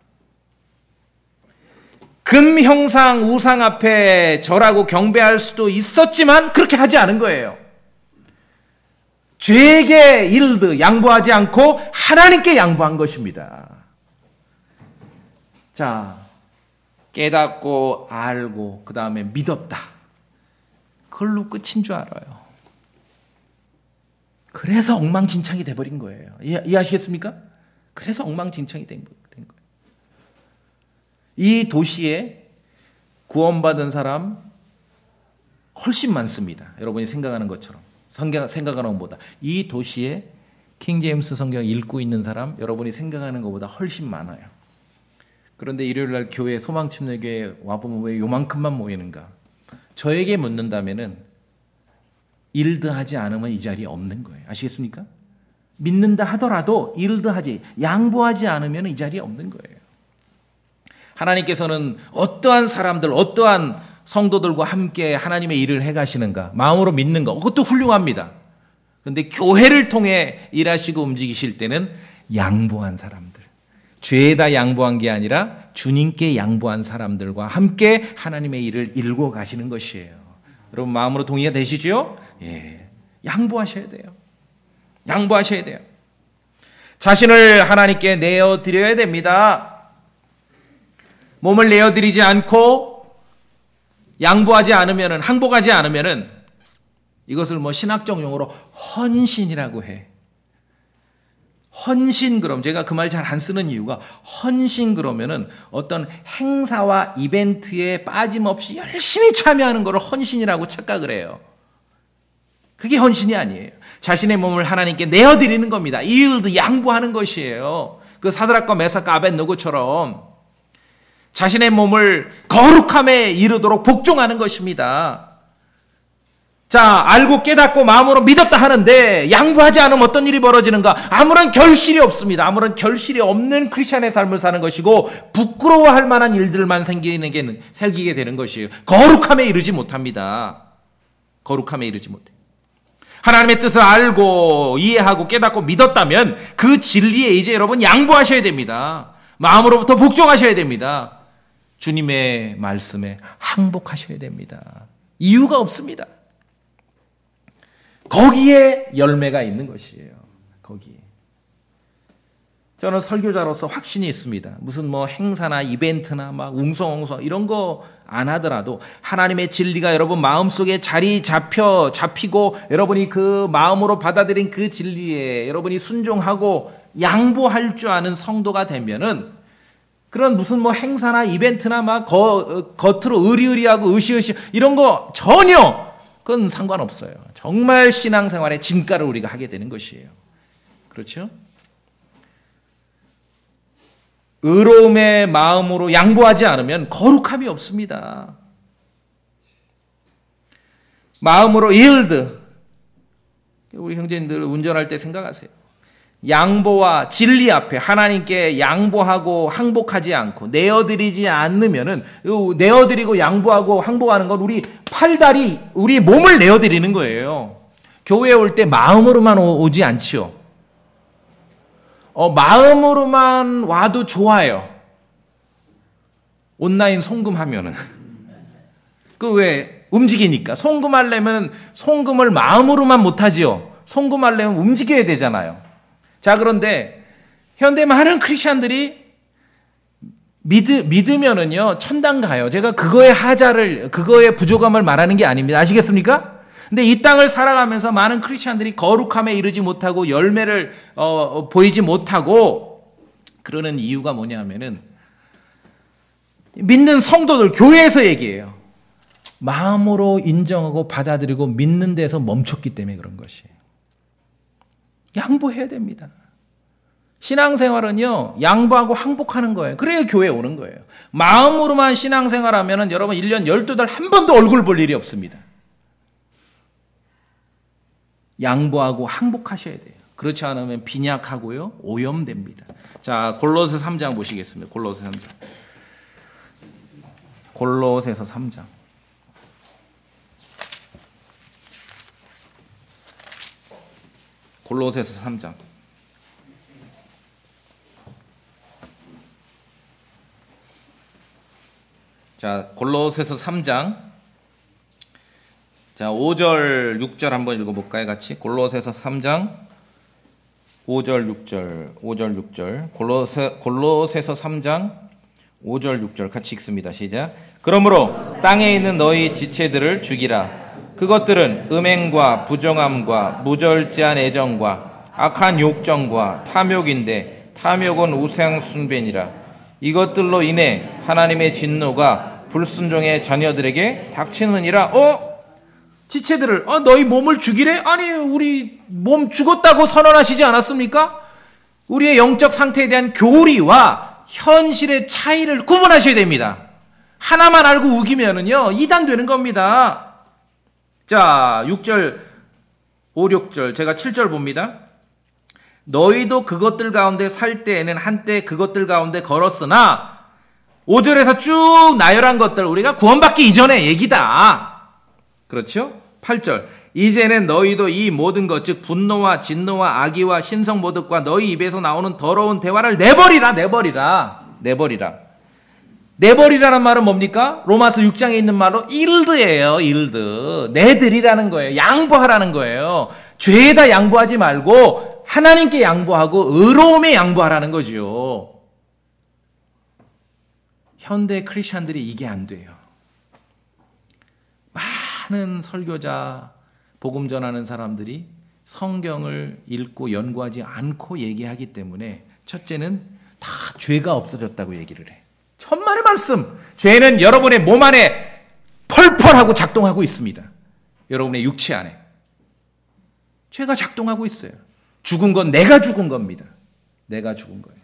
금 형상 우상 앞에 절하고 경배할 수도 있었지만 그렇게 하지 않은 거예요. 죄에게 일드 양보하지 않고 하나님께 양보한 것입니다. 자, 깨닫고 알고 그 다음에 믿었다. 그걸로 끝인 줄 알아요. 그래서 엉망진창이 돼버린 거예요. 이해하시겠습니까? 그래서 엉망진창이 된 거예요. 이 도시에 구원받은 사람 훨씬 많습니다. 여러분이 생각하는 것처럼. 생각하는 것보다. 이 도시에 킹제임스 성경 읽고 있는 사람 여러분이 생각하는 것보다 훨씬 많아요. 그런데 일요일날 교회 소망침례교회 와보면 왜 요만큼만 모이는가? 저에게 묻는다면은 일드하지 않으면 이 자리에 없는 거예요. 아시겠습니까? 믿는다 하더라도 일드하지 양보하지 않으면 이 자리에 없는 거예요. 하나님께서는 어떠한 사람들, 어떠한 성도들과 함께 하나님의 일을 해가시는가, 마음으로 믿는 거, 그것도 훌륭합니다. 그런데 교회를 통해 일하시고 움직이실 때는 양보한 사람들, 죄에다 양보한 게 아니라 주님께 양보한 사람들과 함께 하나님의 일을 이루고 가시는 것이에요. 여러분 마음으로 동의가 되시죠? 예, 양보하셔야 돼요. 양보하셔야 돼요. 자신을 하나님께 내어드려야 됩니다. 몸을 내어드리지 않고 양보하지 않으면은, 항복하지 않으면은 이것을 뭐 신학적 용어로 헌신이라고 해. 헌신 그럼 제가 그 말 잘 안 쓰는 이유가 헌신 그러면은 어떤 행사와 이벤트에 빠짐없이 열심히 참여하는 것을 헌신이라고 착각을 해요. 그게 헌신이 아니에요. 자신의 몸을 하나님께 내어드리는 겁니다. yield, 양보하는 것이에요. 그 사드락과 메삭과 아벳느고처럼 자신의 몸을 거룩함에 이르도록 복종하는 것입니다. 자, 알고 깨닫고 마음으로 믿었다 하는데 양보하지 않으면 어떤 일이 벌어지는가? 아무런 결실이 없습니다. 아무런 결실이 없는 크리스천의 삶을 사는 것이고 부끄러워할 만한 일들만 생기게 되는 것이에요. 거룩함에 이르지 못합니다. 거룩함에 이르지 못해요. 하나님의 뜻을 알고 이해하고 깨닫고 믿었다면 그 진리에 이제 여러분 양보하셔야 됩니다. 마음으로부터 복종하셔야 됩니다. 주님의 말씀에 항복하셔야 됩니다. 이유가 없습니다. 거기에 열매가 있는 것이에요. 거기에. 저는 설교자로서 확신이 있습니다. 무슨 뭐 행사나 이벤트나 막 웅성웅성 이런 거 안 하더라도 하나님의 진리가 여러분 마음속에 자리 잡히고 여러분이 그 마음으로 받아들인 그 진리에 여러분이 순종하고 양보할 줄 아는 성도가 되면은 그런 무슨 뭐 행사나 이벤트나 막 겉으로 의리의리하고 으시으시 이런 거 전혀 그건 상관없어요. 정말 신앙생활의 진가를 우리가 하게 되는 것이에요. 그렇죠? 의로움의 마음으로 양보하지 않으면 거룩함이 없습니다. 마음으로 yield. 우리 형제님들 운전할 때 생각하세요. 양보와 진리 앞에 하나님께 양보하고 항복하지 않고 내어드리지 않으면은 내어드리고 양보하고 항복하는 건 우리 팔다리, 우리 몸을 내어드리는 거예요. 교회에 올 때 마음으로만 오지 않지요. 마음으로만 와도 좋아요. 온라인 송금하면은. 그 왜 움직이니까. 송금하려면 송금을 마음으로만 못하지요. 송금하려면 움직여야 되잖아요. 자, 그런데 현대 많은 크리스천들이 믿으면은요, 천당 가요. 제가 그거의 부족함을 말하는 게 아닙니다. 아시겠습니까? 근데 이 땅을 살아가면서 많은 크리스천들이 거룩함에 이르지 못하고 열매를 보이지 못하고 그러는 이유가 뭐냐면은 믿는 성도들, 교회에서 얘기해요. 마음으로 인정하고 받아들이고 믿는 데서 멈췄기 때문에 그런 것이에요. 양보해야 됩니다. 신앙생활은요, 양보하고 항복하는 거예요. 그래야 교회에 오는 거예요. 마음으로만 신앙생활하면 여러분 1년 12달 한 번도 얼굴 볼 일이 없습니다. 양보하고 항복하셔야 돼요. 그렇지 않으면 빈약하고요, 오염됩니다. 자, 골로새 3장 보시겠습니다. 골로새 3장. 골로새서 3장. 골로새서 3장. 자, 골로새서 3장. 자, 5절, 6절 한번 읽어볼까요, 같이? 골로새서 3장 5절, 6절. 골로새서 3장 5절, 6절 같이 읽습니다. 시작. 그러므로 땅에 있는 너희 지체들을 죽이라. 그것들은 음행과 부정함과 무절제한 애정과 악한 욕정과 탐욕인데 탐욕은 우상 숭배니라. 이것들로 인해 하나님의 진노가 불순종의 자녀들에게 닥치느니라. 지체들을 너희 몸을 죽이래? 아니, 우리 몸 죽었다고 선언하시지 않았습니까? 우리의 영적 상태에 대한 교리와 현실의 차이를 구분하셔야 됩니다. 하나만 알고 우기면은요, 이단되는 겁니다. 자, 6절, 5, 6절, 제가 7절 봅니다. 너희도 그것들 가운데 살 때에는 한때 그것들 가운데 걸었으나 5절에서 쭉 나열한 것들 우리가 구원받기 이전의 얘기다. 그렇죠? 8절, 이제는 너희도 이 모든 것, 즉 분노와 진노와 악의와 신성모독과 너희 입에서 나오는 더러운 대화를 내버리라는 말은 뭡니까? 로마서 6장에 있는 말로 일드예요. 일드. 내드리라는 거예요. 양보하라는 거예요. 죄에다 양보하지 말고 하나님께 양보하고 의로움에 양보하라는 거죠. 현대 크리스천들이 이게 안 돼요. 많은 설교자, 복음 전하는 사람들이 성경을 읽고 연구하지 않고 얘기하기 때문에 첫째는 다 죄가 없어졌다고 얘기를 해. 천만의 말씀. 죄는 여러분의 몸 안에 펄펄하고 작동하고 있습니다. 여러분의 육체 안에. 죄가 작동하고 있어요. 죽은 건 내가 죽은 겁니다. 내가 죽은 거예요.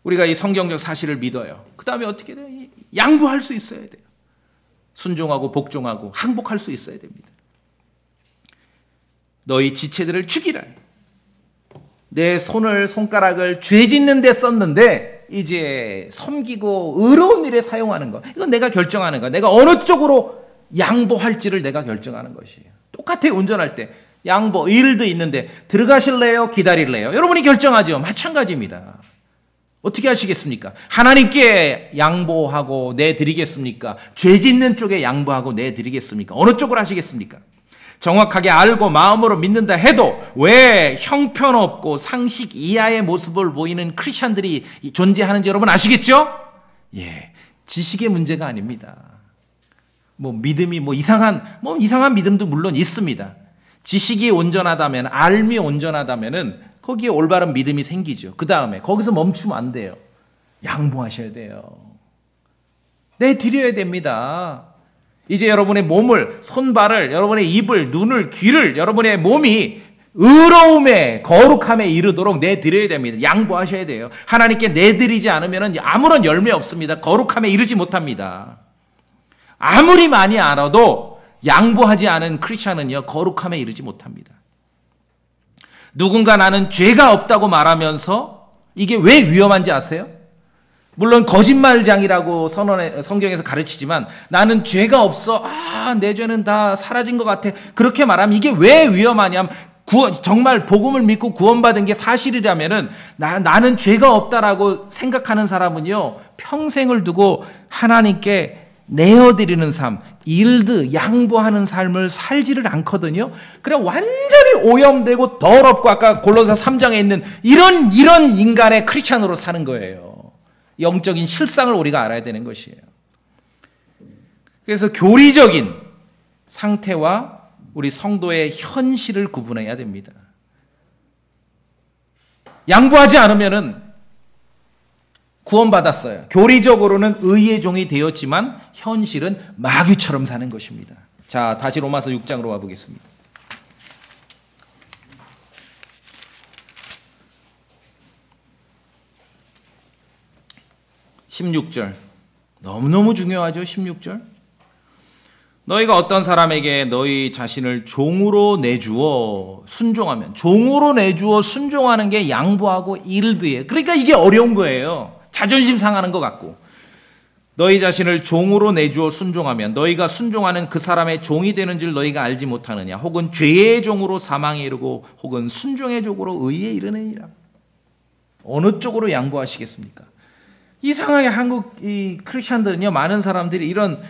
우리가 이 성경적 사실을 믿어요. 그 다음에 어떻게 돼요? 양보할 수 있어야 돼요. 순종하고 복종하고 항복할 수 있어야 됩니다. 너희 지체들을 죽이라. 내 손가락을 죄 짓는 데 썼는데 이제 섬기고 의로운 일에 사용하는 거. 이건 내가 결정하는 거야. 내가 어느 쪽으로 양보할지를 내가 결정하는 것이에요. 똑같아요. 운전할 때. 양보, 일도 있는데 들어가실래요? 기다릴래요? 여러분이 결정하죠. 마찬가지입니다. 어떻게 하시겠습니까? 하나님께 양보하고 내드리겠습니까? 죄 짓는 쪽에 양보하고 내드리겠습니까? 어느 쪽으로 하시겠습니까? 정확하게 알고 마음으로 믿는다 해도 왜 형편없고 상식 이하의 모습을 보이는 크리스천들이 존재하는지 여러분 아시겠죠? 예, 지식의 문제가 아닙니다. 믿음이 이상한 믿음도 물론 있습니다. 지식이 온전하다면, 알미 온전하다면은 거기에 올바른 믿음이 생기죠. 그 다음에 거기서 멈추면 안 돼요. 양보하셔야 돼요. 내드려야 됩니다. 이제 여러분의 몸을, 손발을, 여러분의 입을, 눈을, 귀를, 여러분의 몸이 의로움에, 거룩함에 이르도록 내드려야 됩니다. 양보하셔야 돼요. 하나님께 내드리지 않으면 아무런 열매 없습니다. 거룩함에 이르지 못합니다. 아무리 많이 알아도 양보하지 않은 크리스천은요, 거룩함에 이르지 못합니다. 누군가 나는 죄가 없다고 말하면서 이게 왜 위험한지 아세요? 물론 거짓말장이라고 성경에서 가르치지만 나는 죄가 없어. 내 죄는 다 사라진 것 같아. 그렇게 말하면 이게 왜 위험하냐면 정말 복음을 믿고 구원받은 게 사실이라면은 나는 죄가 없다라고 생각하는 사람은요, 평생을 두고 하나님께 내어드리는 삶, 양보하는 삶을 살지를 않거든요. 그래 완전히 오염되고 더럽고 아까 골로새 3장에 있는 이런 인간의 크리스찬으로 사는 거예요. 영적인 실상을 우리가 알아야 되는 것이에요. 그래서 교리적인 상태와 우리 성도의 현실을 구분해야 됩니다. 양보하지 않으면은 구원받았어요. 교리적으로는 의의 종이 되었지만 현실은 마귀처럼 사는 것입니다. 자, 다시 로마서 6장으로 와보겠습니다. 16절. 너무너무 중요하죠. 16절. 너희가 어떤 사람에게 너희 자신을 종으로 내주어 순종하면, 종으로 내주어 순종하는 게 양보하고 일드예요. 그러니까 이게 어려운 거예요. 자존심 상하는 것 같고. 너희 자신을 종으로 내주어 순종하면 너희가 순종하는 그 사람의 종이 되는 줄 너희가 알지 못하느냐. 혹은 죄의 종으로 사망에 이르고 혹은 순종의 종으로 의에 이르느니라. 어느 쪽으로 양보하시겠습니까? 이상하게 한국 이 크리스천들은요, 많은 사람들이 이런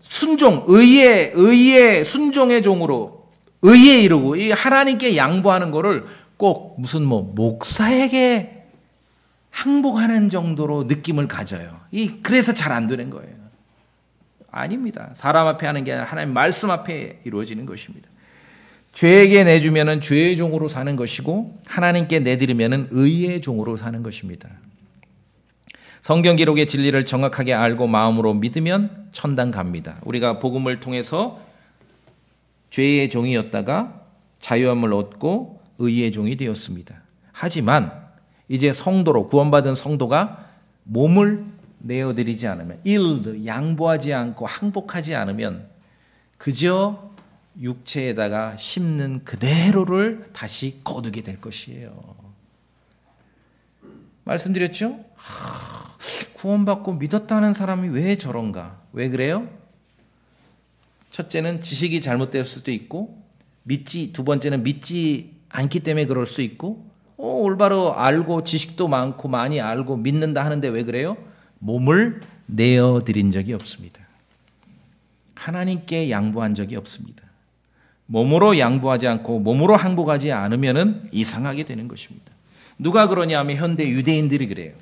순종, 의의 순종의 종으로 의에 이르고 이 하나님께 양보하는 거를 꼭 무슨 목사에게 항복하는 정도로 느낌을 가져요. 그래서 잘 안 되는 거예요. 아닙니다. 사람 앞에 하는 게 아니라 하나님 말씀 앞에 이루어지는 것입니다. 죄에게 내주면은 죄의 종으로 사는 것이고 하나님께 내드리면은 의의 종으로 사는 것입니다. 성경 기록의 진리를 정확하게 알고 마음으로 믿으면 천당 갑니다. 우리가 복음을 통해서 죄의 종이었다가 자유함을 얻고 의의 종이 되었습니다. 하지만 이제 성도로 구원받은 성도가 몸을 내어드리지 않으면, 양보하지 않고 항복하지 않으면 그저 육체에다가 심는 그대로를 다시 거두게 될 것이에요. 말씀드렸죠? 구원받고 믿었다는 사람이 왜 저런가? 왜 그래요? 첫째는 지식이 잘못될 수도 있고, 두 번째는 믿지 않기 때문에 그럴 수 있고, 올바로 알고 지식도 많고 많이 알고 믿는다 하는데 왜 그래요? 몸을 내어드린 적이 없습니다. 하나님께 양보한 적이 없습니다. 몸으로 양보하지 않고 몸으로 항복하지 않으면 이상하게 되는 것입니다. 누가 그러냐면 현대 유대인들이 그래요.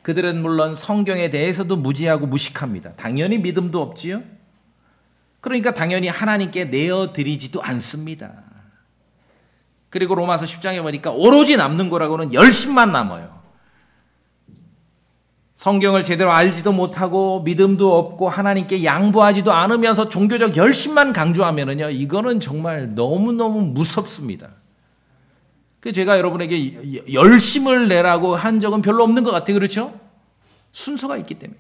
그들은 물론 성경에 대해서도 무지하고 무식합니다. 당연히 믿음도 없지요. 그러니까 당연히 하나님께 내어드리지도 않습니다. 그리고 로마서 10장에 보니까 오로지 남는 거라고는 열심만 남아요. 성경을 제대로 알지도 못하고 믿음도 없고 하나님께 양보하지도 않으면서 종교적 열심만 강조하면은요, 이거는 정말 너무너무 무섭습니다. 제가 여러분에게 열심을 내라고 한 적은 별로 없는 것 같아요. 그렇죠? 순서가 있기 때문에.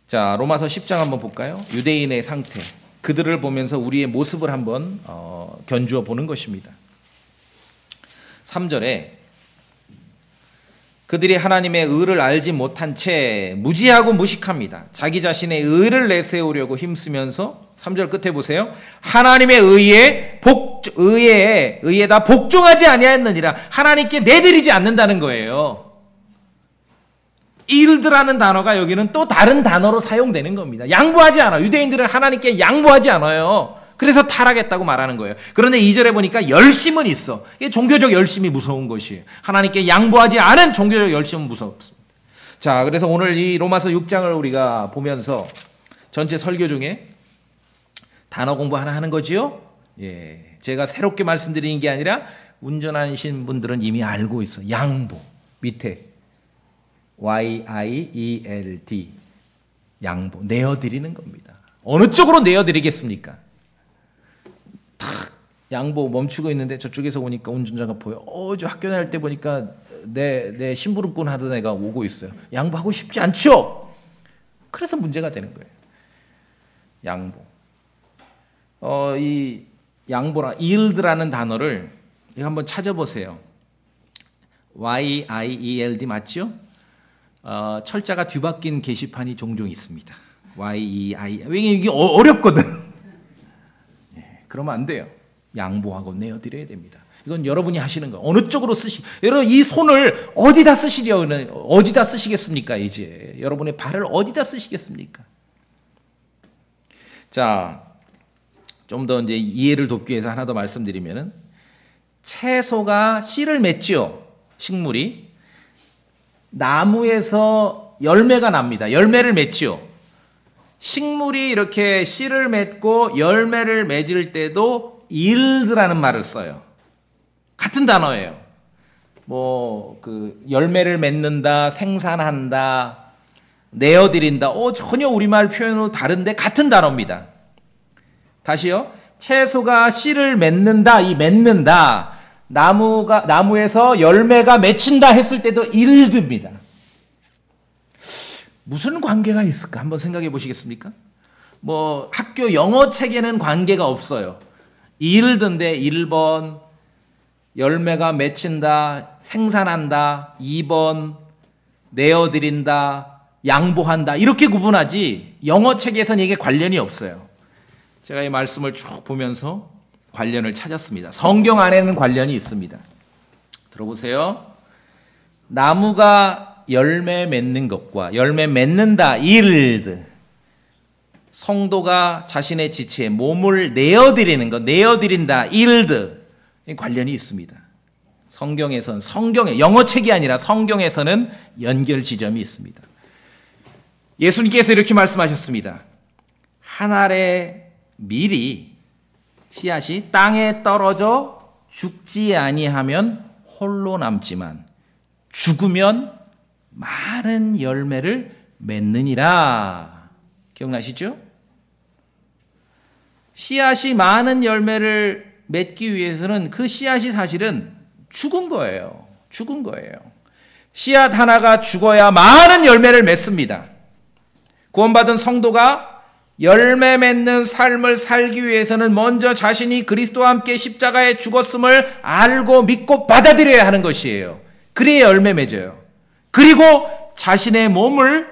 자, 로마서 10장 한번 볼까요? 유대인의 상태. 그들을 보면서 우리의 모습을 한번 견주어 보는 것입니다. 3절에 그들이 하나님의 의를 알지 못한 채 무지하고 무식합니다. 자기 자신의 의를 내세우려고 힘쓰면서 3절 끝에 보세요. 하나님의 의에다 복종하지 아니하였느니라. 하나님께 내드리지 않는다는 거예요. 일드라는 단어가 여기는 또 다른 단어로 사용되는 겁니다. 양보하지 않아요. 유대인들은 하나님께 양보하지 않아요. 그래서 타락했다고 말하는 거예요. 그런데 2절에 보니까 열심은 있어. 이게 종교적 열심이 무서운 것이에요. 하나님께 양보하지 않은 종교적 열심은 무섭습니다. 자, 그래서 오늘 이 로마서 6장을 우리가 보면서 전체 설교 중에 단어 공부 하나 하는 거지요? 예. 제가 새롭게 말씀드리는 게 아니라 운전하신 분들은 이미 알고 있어. 양보. 밑에 YIELD. 양보. 내어드리는 겁니다. 어느 쪽으로 내어드리겠습니까? 탁 양보 멈추고 있는데 저쪽에서 오니까 운전자가 보여. 저 학교 다닐 때 보니까 내 심부름꾼 하던 애가 오고 있어요. 양보하고 싶지 않죠? 그래서 문제가 되는 거예요. 양보. 이 양보라, yield라는 단어를 이거 한번 찾아보세요. YIELD 맞죠? 철자가 뒤바뀐 게시판이 종종 있습니다. YEI. 왜냐면 이게 어렵거든. 그러면 안 돼요. 양보하고 내어드려야 됩니다. 이건 여러분이 하시는 거. 어느 쪽으로 여러분 이 손을 어디다 어디다 쓰시겠습니까? 이제 여러분의 발을 어디다 쓰시겠습니까? 자, 좀 더 이제 이해를 돕기 위해서 하나 더 말씀드리면은 채소가 씨를 맺죠. 식물이 나무에서 열매가 납니다. 열매를 맺죠. 식물이 이렇게 씨를 맺고 열매를 맺을 때도 yield라는 말을 써요. 같은 단어예요. 열매를 맺는다, 생산한다, 내어드린다. 전혀 우리말 표현으로 다른데 같은 단어입니다. 다시요. 채소가 씨를 맺는다, 이 맺는다. 나무에서 열매가 맺힌다 했을 때도 yield입니다. 무슨 관계가 있을까? 한번 생각해 보시겠습니까? 학교 영어 책에는 관계가 없어요. yield인데 1번 열매가 맺힌다, 생산한다, 2번 내어드린다, 양보한다 이렇게 구분하지 영어 책에서는 이게 관련이 없어요. 제가 이 말씀을 쭉 보면서 관련을 찾았습니다. 성경 안에는 관련이 있습니다. 들어보세요. 나무가 열매 맺는 것과 열매 맺는다, yield. 성도가 자신의 지체에 몸을 내어드리는 것, 내어드린다, yield. 관련이 있습니다. 영어책이 아니라 성경에서는 연결 지점이 있습니다. 예수님께서 이렇게 말씀하셨습니다. 한 알의 밀이 씨앗이 땅에 떨어져 죽지 아니하면 홀로 남지만 죽으면 많은 열매를 맺느니라. 기억나시죠? 씨앗이 많은 열매를 맺기 위해서는 그 씨앗이 사실은 죽은 거예요. 씨앗 하나가 죽어야 많은 열매를 맺습니다. 구원받은 성도가 열매 맺는 삶을 살기 위해서는 먼저 자신이 그리스도와 함께 십자가에 죽었음을 알고 믿고 받아들여야 하는 것이에요. 그래야 열매 맺어요. 그리고 자신의 몸을,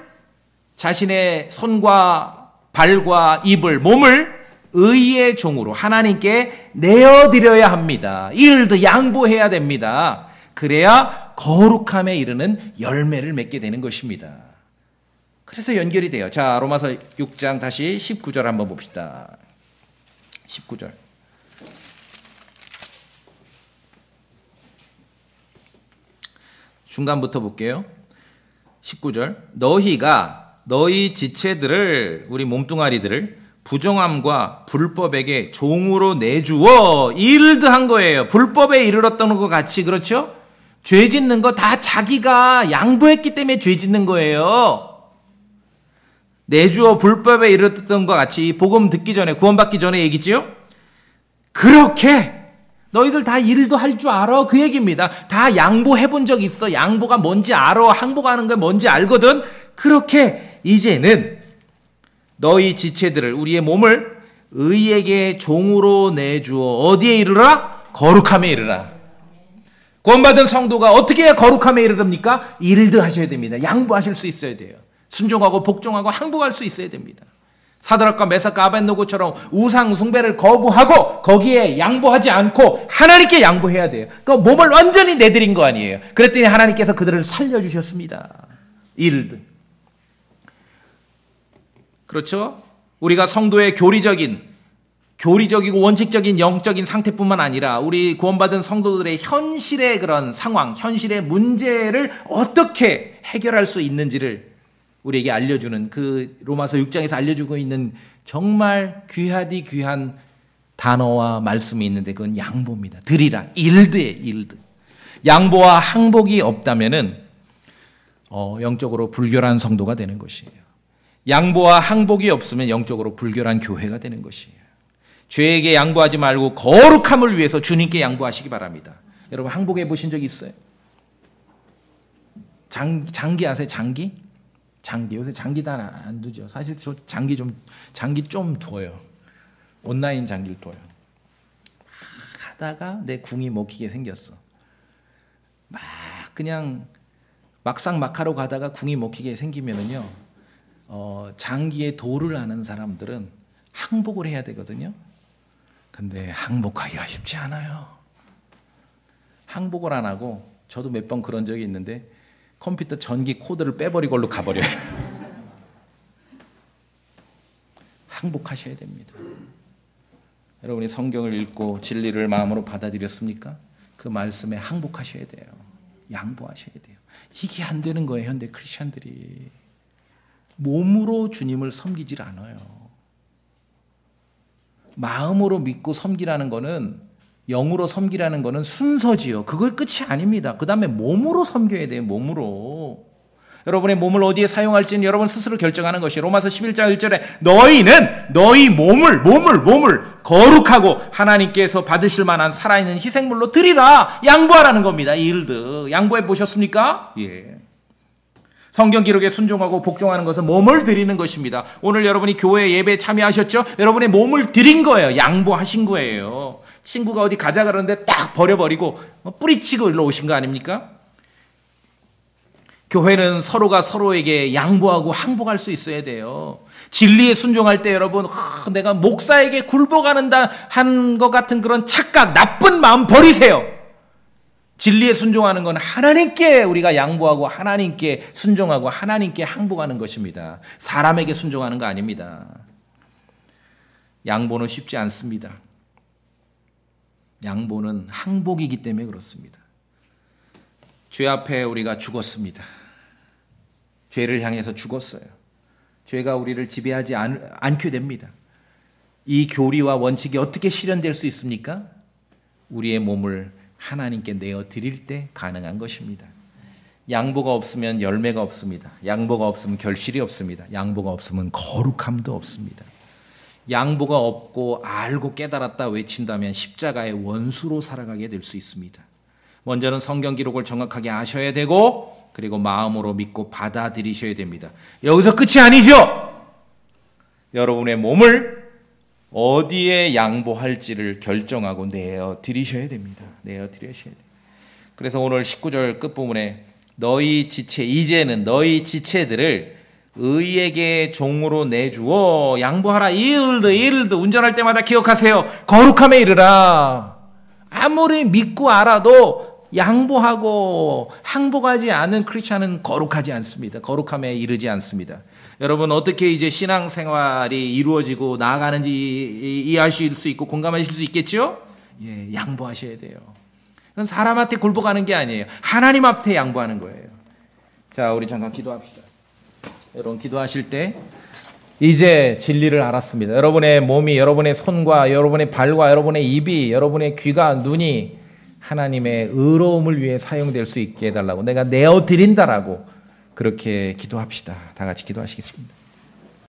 자신의 손과 발과 입을, 몸을 의의 종으로 하나님께 내어드려야 합니다. yield, 양보해야 됩니다. 그래야 거룩함에 이르는 열매를 맺게 되는 것입니다. 그래서 연결이 돼요. 자, 로마서 6장 다시 19절 한번 봅시다. 19절. 중간부터 볼게요. 19절. 너희가 너희 지체들을, 우리 몸뚱아리들을 부정함과 불법에게 종으로 내주어 yield한 거예요. 불법에 이르렀던 것 같이, 그렇죠? 죄 짓는 거 다 자기가 양보했기 때문에 죄 짓는 거예요. 내주어 불법에 이르렀던 것 같이 복음 듣기 전에, 구원받기 전에 얘기지요. 그렇게 너희들 다 일도 할 줄 알아, 그 얘기입니다. 다 양보해 본 적 있어. 양보가 뭔지 알아. 항복하는 게 뭔지 알거든. 그렇게 이제는 너희 지체들을, 우리의 몸을 의에게 종으로 내주어 어디에 이르라? 거룩함에 이르라. 구원받은 성도가 어떻게 해야 거룩함에 이르릅니까? 일도 하셔야 됩니다. 양보하실 수 있어야 돼요. 순종하고 복종하고 항복할 수 있어야 됩니다. 사드락과 메삭과 아벳노고처럼 우상 숭배를 거부하고 거기에 양보하지 않고 하나님께 양보해야 돼요. 그 몸을 완전히 내드린 거 아니에요. 그랬더니 하나님께서 그들을 살려주셨습니다. 일들. 그렇죠? 우리가 성도의 교리적이고 원칙적인 영적인 상태뿐만 아니라 우리 구원받은 성도들의 현실의 그런 상황, 현실의 문제를 어떻게 해결할 수 있는지를 우리에게 알려주는, 그 로마서 6장에서 알려주고 있는 정말 귀하디 귀한 단어와 말씀이 있는데 그건 양보입니다. 드리라. 일드. 양보와 항복이 없다면은 영적으로 불결한 성도가 되는 것이에요. 양보와 항복이 없으면 영적으로 불결한 교회가 되는 것이에요. 죄에게 양보하지 말고 거룩함을 위해서 주님께 양보하시기 바랍니다. 여러분 항복해 보신 적 있어요? 장기 아세요? 장기 요새 장기 다 안 두죠. 사실 저 장기 좀 둬요. 온라인 장기를 둬요. 하다가 내 궁이 먹히게 생겼어. 막 그냥 막상막하로 가다가 궁이 먹히게 생기면은요, 장기에 도를 아는 사람들은 항복을 해야 되거든요. 근데 항복하기가 쉽지 않아요. 항복을 안 하고, 저도 몇 번 그런 적이 있는데 컴퓨터 전기 코드를 빼버리고 걸로 가버려요. 항복하셔야 됩니다. 여러분이 성경을 읽고 진리를 마음으로 받아들였습니까? 그 말씀에 항복하셔야 돼요. 양보하셔야 돼요. 이게 안 되는 거예요. 현대 크리스천들이 몸으로 주님을 섬기질 않아요. 마음으로 믿고 섬기라는 거는, 영으로 섬기라는 거는 순서지요. 그걸 끝이 아닙니다. 그 다음에 몸으로 섬겨야 돼요. 몸으로. 여러분의 몸을 어디에 사용할지는 여러분 스스로 결정하는 것이, 로마서 11장 1절에 너희는 너희 몸을 거룩하고 하나님께서 받으실 만한 살아있는 희생물로 드리라. 양보하라는 겁니다. 일드. 양보해 보셨습니까? 예. 성경 기록에 순종하고 복종하는 것은 몸을 드리는 것입니다. 오늘 여러분이 교회 예배에 참여하셨죠? 여러분의 몸을 드린 거예요. 양보하신 거예요. 친구가 어디 가자 그러는데 딱 버려버리고 뿌리치고 일로 오신 거 아닙니까? 교회는 서로가 서로에게 양보하고 항복할 수 있어야 돼요. 진리에 순종할 때 여러분, 내가 목사에게 굴복하는다 한 것 같은 그런 착각, 나쁜 마음 버리세요. 진리에 순종하는 건 하나님께 우리가 양보하고 하나님께 순종하고 하나님께 항복하는 것입니다. 사람에게 순종하는 거 아닙니다. 양보는 쉽지 않습니다. 양보는 항복이기 때문에 그렇습니다. 죄 앞에 우리가 죽었습니다. 죄를 향해서 죽었어요. 죄가 우리를 지배하지 않게 됩니다. 이 교리와 원칙이 어떻게 실현될 수 있습니까? 우리의 몸을 하나님께 내어 드릴 때 가능한 것입니다. 양보가 없으면 열매가 없습니다. 양보가 없으면 결실이 없습니다. 양보가 없으면 거룩함도 없습니다. 양보가 없고 알고 깨달았다 외친다면 십자가의 원수로 살아가게 될 수 있습니다. 먼저는 성경 기록을 정확하게 아셔야 되고, 그리고 마음으로 믿고 받아들이셔야 됩니다. 여기서 끝이 아니죠. 여러분의 몸을 어디에 양보할지를 결정하고 내어 드리셔야 됩니다. 내어 드리셔야 돼요. 그래서 오늘 19절 끝부분에 이제는 너희 지체들을 의에게 종으로 내주어 양보하라. 일드 운전할 때마다 기억하세요. 거룩함에 이르라. 아무리 믿고 알아도 양보하고 항복하지 않은 크리스천은 거룩하지 않습니다. 거룩함에 이르지 않습니다. 여러분 어떻게 이제 신앙생활이 이루어지고 나아가는지 이해하실 수 있고 공감하실 수 있겠죠? 예, 양보하셔야 돼요. 그건 사람한테 굴복하는 게 아니에요. 하나님 앞에 양보하는 거예요. 자, 우리 잠깐 기도합시다. 여러분 기도하실 때 이제 진리를 알았습니다. 여러분의 몸이, 여러분의 손과 여러분의 발과 여러분의 입이, 여러분의 귀가, 눈이 하나님의 의로움을 위해 사용될 수 있게 해달라고 내가 내어드린다라고 그렇게 기도합시다. 다 같이 기도하시겠습니다.